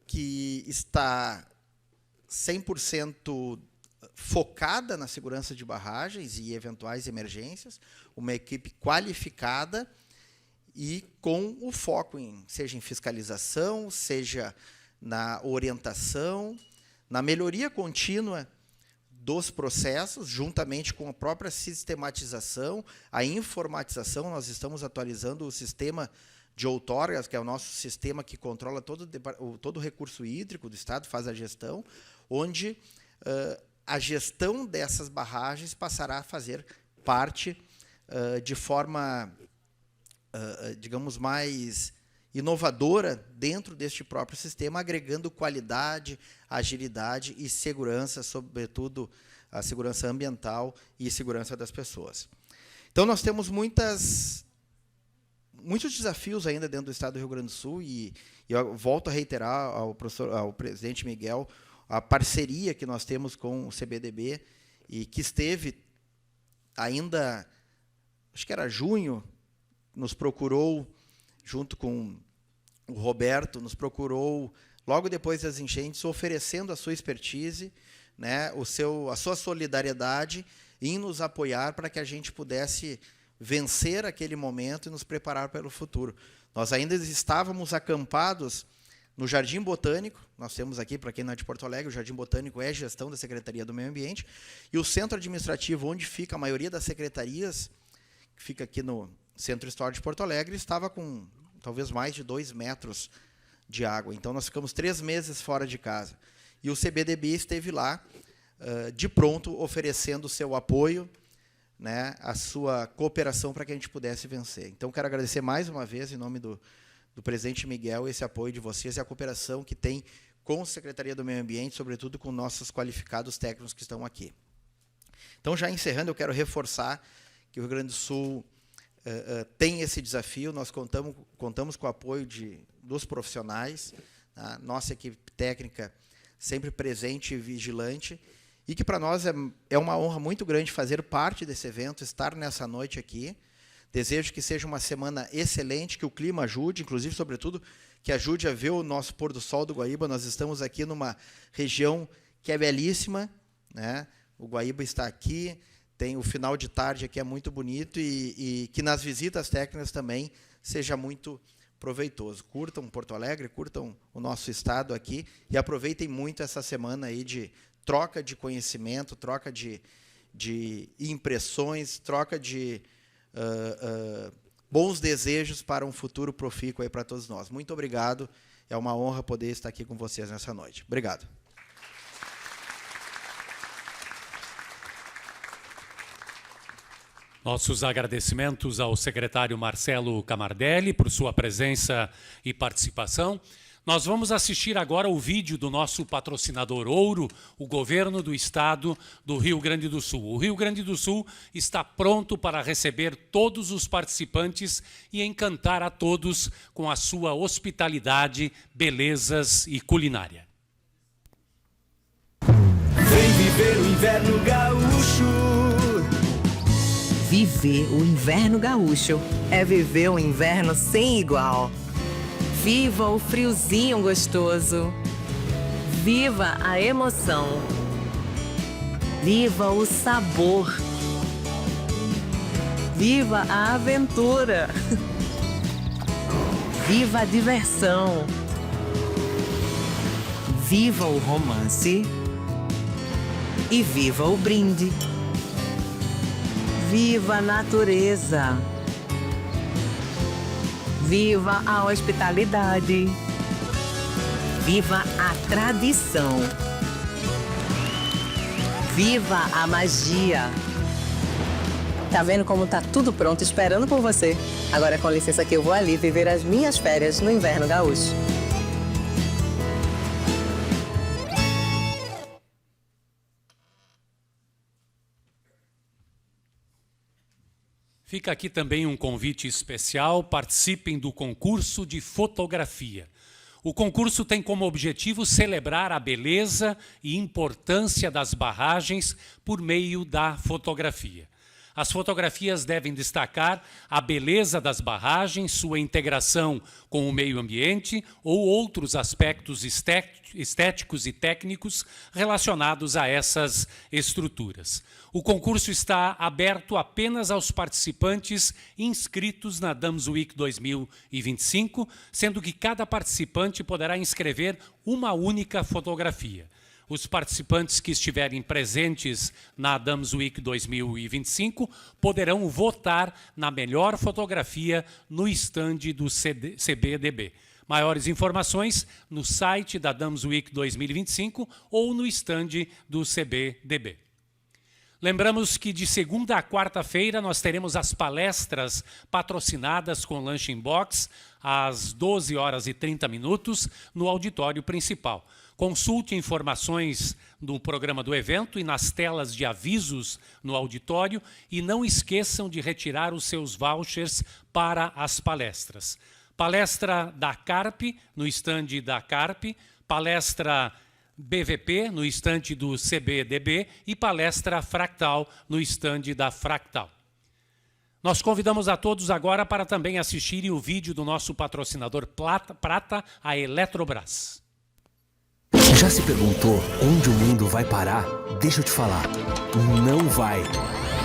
que está 100% focada na segurança de barragens e eventuais emergências, uma equipe qualificada e com o foco seja em fiscalização, seja na orientação, na melhoria contínua dos processos, juntamente com a própria sistematização, a informatização. Nós estamos atualizando o sistema de outorgas, que é o nosso sistema que controla todo o recurso hídrico do Estado, faz a gestão, onde a gestão dessas barragens passará a fazer parte de forma, digamos, mais inovadora dentro deste próprio sistema, agregando qualidade, agilidade e segurança, sobretudo a segurança ambiental e segurança das pessoas. Então, nós temos muitos desafios ainda dentro do Estado do Rio Grande do Sul, e eu volto a reiterar ao presidente Miguel a parceria que nós temos com o CBDB, e que esteve ainda, acho que era junho, nos procurou, junto com o Roberto, nos procurou logo depois das enchentes, oferecendo a sua expertise, né, a sua solidariedade em nos apoiar para que a gente pudesse vencer aquele momento e nos preparar pelo futuro. Nós ainda estávamos acampados no Jardim Botânico. Nós temos aqui, para quem não é de Porto Alegre, o Jardim Botânico é gestão da Secretaria do Meio Ambiente, e o centro administrativo, onde fica a maioria das secretarias, que fica aqui no Centro Histórico de Porto Alegre, estava com talvez mais de 2 metros de água. Então, nós ficamos 3 meses fora de casa. E o CBDB esteve lá, de pronto, oferecendo o seu apoio, né, a sua cooperação para que a gente pudesse vencer. Então, quero agradecer mais uma vez, em nome do presidente Miguel, esse apoio de vocês e a cooperação que tem com a Secretaria do Meio Ambiente, sobretudo com nossos qualificados técnicos que estão aqui. Então, já encerrando, eu quero reforçar que o Rio Grande do Sul tem esse desafio. Nós contamos com o apoio dos profissionais, a nossa equipe técnica sempre presente e vigilante, e que para nós é uma honra muito grande fazer parte desse evento, estar nessa noite aqui. Desejo que seja uma semana excelente, que o clima ajude, inclusive, sobretudo, que ajude a ver o nosso pôr do sol do Guaíba. Nós estamos aqui numa região que é belíssima, né? O Guaíba está aqui, tem o final de tarde aqui, é muito bonito, e que nas visitas técnicas também seja muito proveitoso. Curtam Porto Alegre, curtam o nosso estado aqui e aproveitem muito essa semana aí de troca de conhecimento, troca de impressões, troca de bons desejos para um futuro profícuo aí para todos nós. Muito obrigado. É uma honra poder estar aqui com vocês nessa noite. Obrigado. Nossos agradecimentos ao secretário Marcelo Camardelli por sua presença e participação. Nós vamos assistir agora o vídeo do nosso patrocinador ouro, o Governo do Estado do Rio Grande do Sul. O Rio Grande do Sul está pronto para receber todos os participantes e encantar a todos com a sua hospitalidade, belezas e culinária. Vem viver o inverno gaúcho. Viver o inverno gaúcho é viver um inverno sem igual. Viva o friozinho gostoso. Viva a emoção. Viva o sabor. Viva a aventura. Viva a diversão. Viva o romance. E viva o brinde. Viva a natureza. Viva a hospitalidade. Viva a tradição. Viva a magia. Tá vendo como tá tudo pronto esperando por você? Agora com licença que eu vou ali viver as minhas férias no inverno gaúcho. Fica aqui também um convite especial, participem do concurso de fotografia. O concurso tem como objetivo celebrar a beleza e importância das barragens por meio da fotografia. As fotografias devem destacar a beleza das barragens, sua integração com o meio ambiente ou outros aspectos estéticos e técnicos relacionados a essas estruturas. O concurso está aberto apenas aos participantes inscritos na Dams Week 2025, sendo que cada participante poderá inscrever uma única fotografia. Os participantes que estiverem presentes na Dams Week 2025 poderão votar na melhor fotografia no estande do CBDB. Maiores informações no site da Dams Week 2025 ou no estande do CBDB. Lembramos que de segunda a quarta-feira nós teremos as palestras patrocinadas com Lunch in Box às 12h30 no auditório principal. Consulte informações no programa do evento e nas telas de avisos no auditório e não esqueçam de retirar os seus vouchers para as palestras. Palestra da CARP, no estande da CARP, palestra BVP, no estande do CBDB e palestra Fractal, no estande da Fractal. Nós convidamos a todos agora para também assistirem o vídeo do nosso patrocinador Prata, a Eletrobras. Já se perguntou onde o mundo vai parar? Deixa eu te falar, não vai.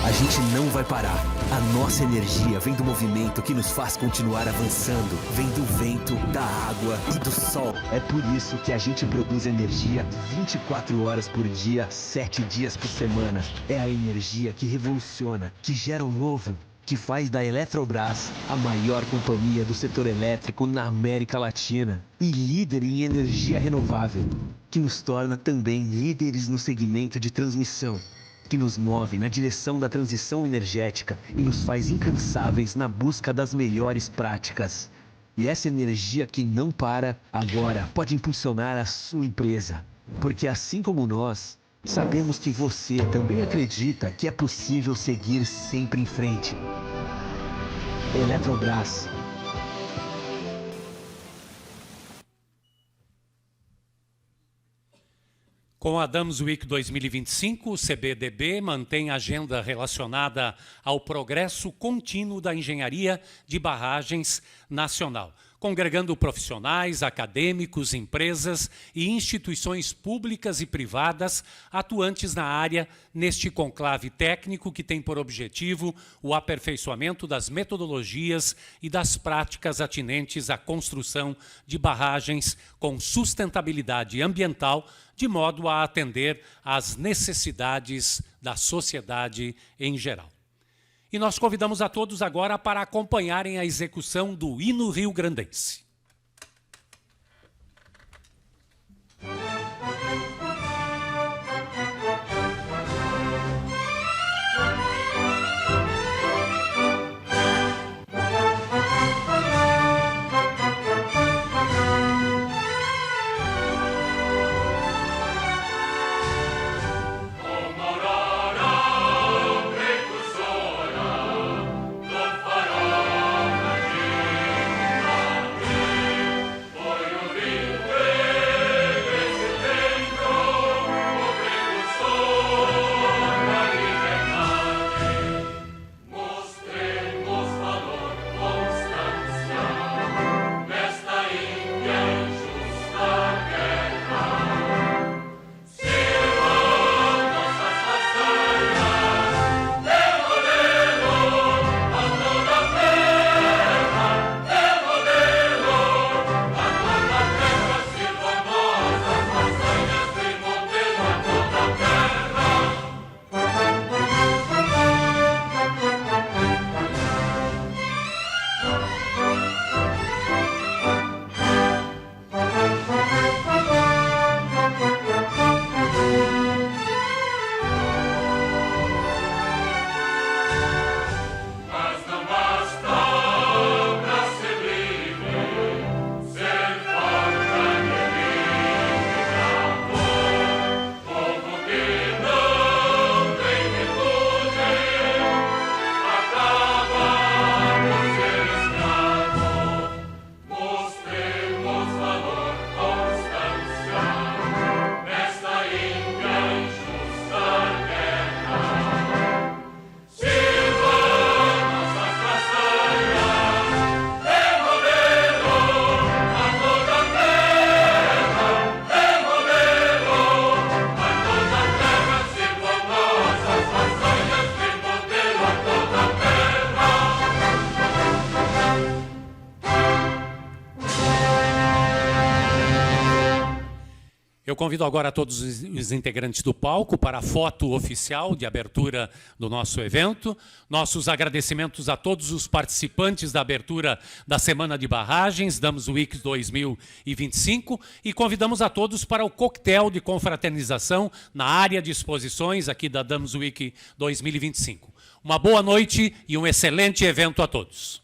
A gente não vai parar. A nossa energia vem do movimento que nos faz continuar avançando. Vem do vento, da água e do sol. É por isso que a gente produz energia 24 horas por dia, 7 dias por semana. É a energia que revoluciona, que gera o novo, que faz da Eletrobras a maior companhia do setor elétrico na América Latina e líder em energia renovável, que nos torna também líderes no segmento de transmissão, que nos move na direção da transição energética e nos faz incansáveis na busca das melhores práticas. E essa energia que não para, agora pode impulsionar a sua empresa, porque assim como nós, sabemos que você também acredita que é possível seguir sempre em frente. Eletrobras. Com a Adams Week 2025, o CBDB mantém a agenda relacionada ao progresso contínuo da engenharia de barragens nacional, congregando profissionais, acadêmicos, empresas e instituições públicas e privadas atuantes na área neste conclave técnico que tem por objetivo o aperfeiçoamento das metodologias e das práticas atinentes à construção de barragens com sustentabilidade ambiental, de modo a atender às necessidades da sociedade em geral. E nós convidamos a todos agora para acompanharem a execução do Hino Rio-Grandense. Eu convido agora todos os integrantes do palco para a foto oficial de abertura do nosso evento. Nossos agradecimentos a todos os participantes da abertura da Semana de Barragens, Dams Week 2025, e convidamos a todos para o coquetel de confraternização na área de exposições aqui da Dams Week 2025. Uma boa noite e um excelente evento a todos.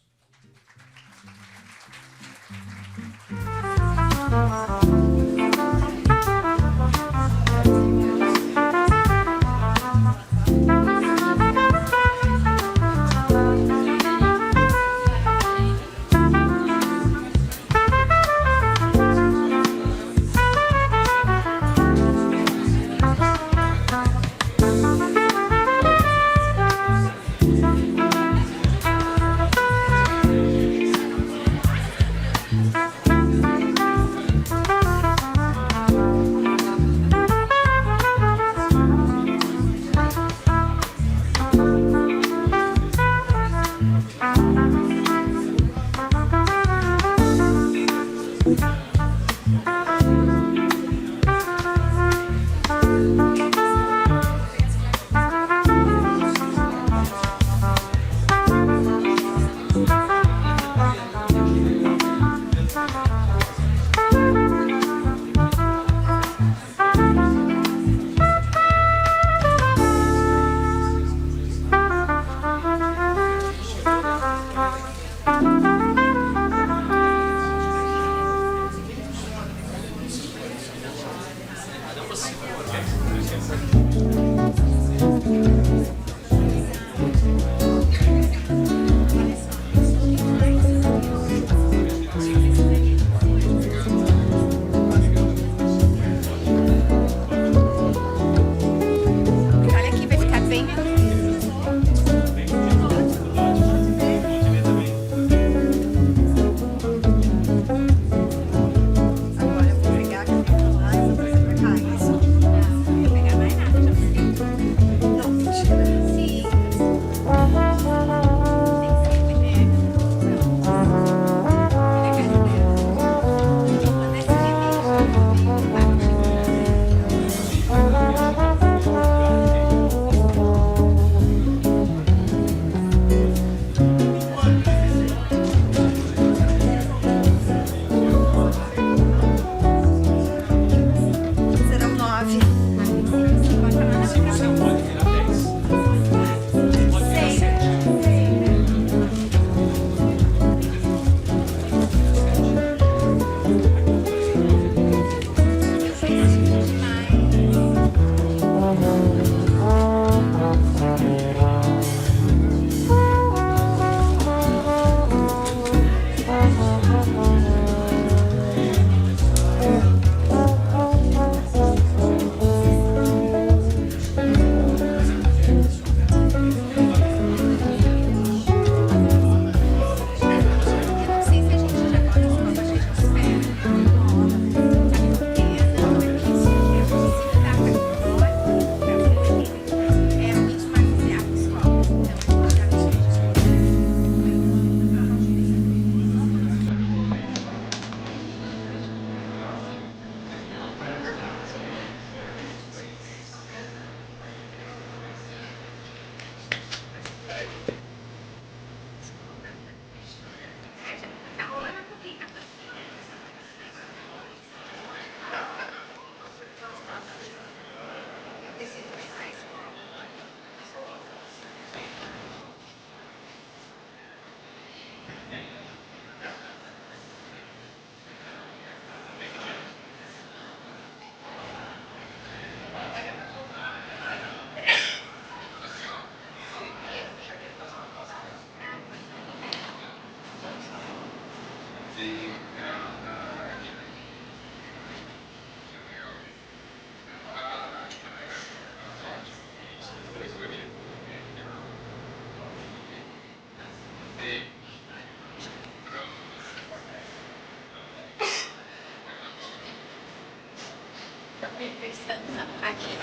Aqui.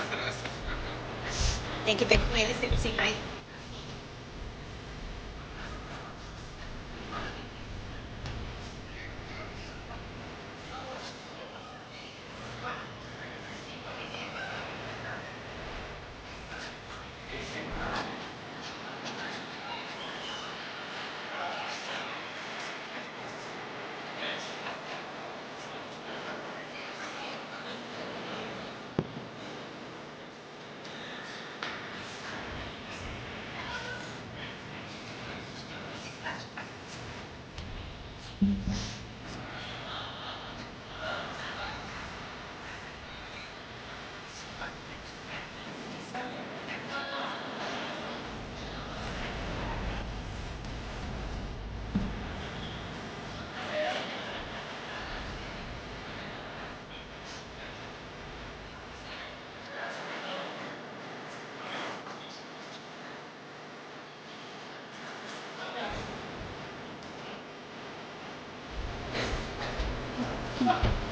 Tem que ver com ele se ele vai. Thank you.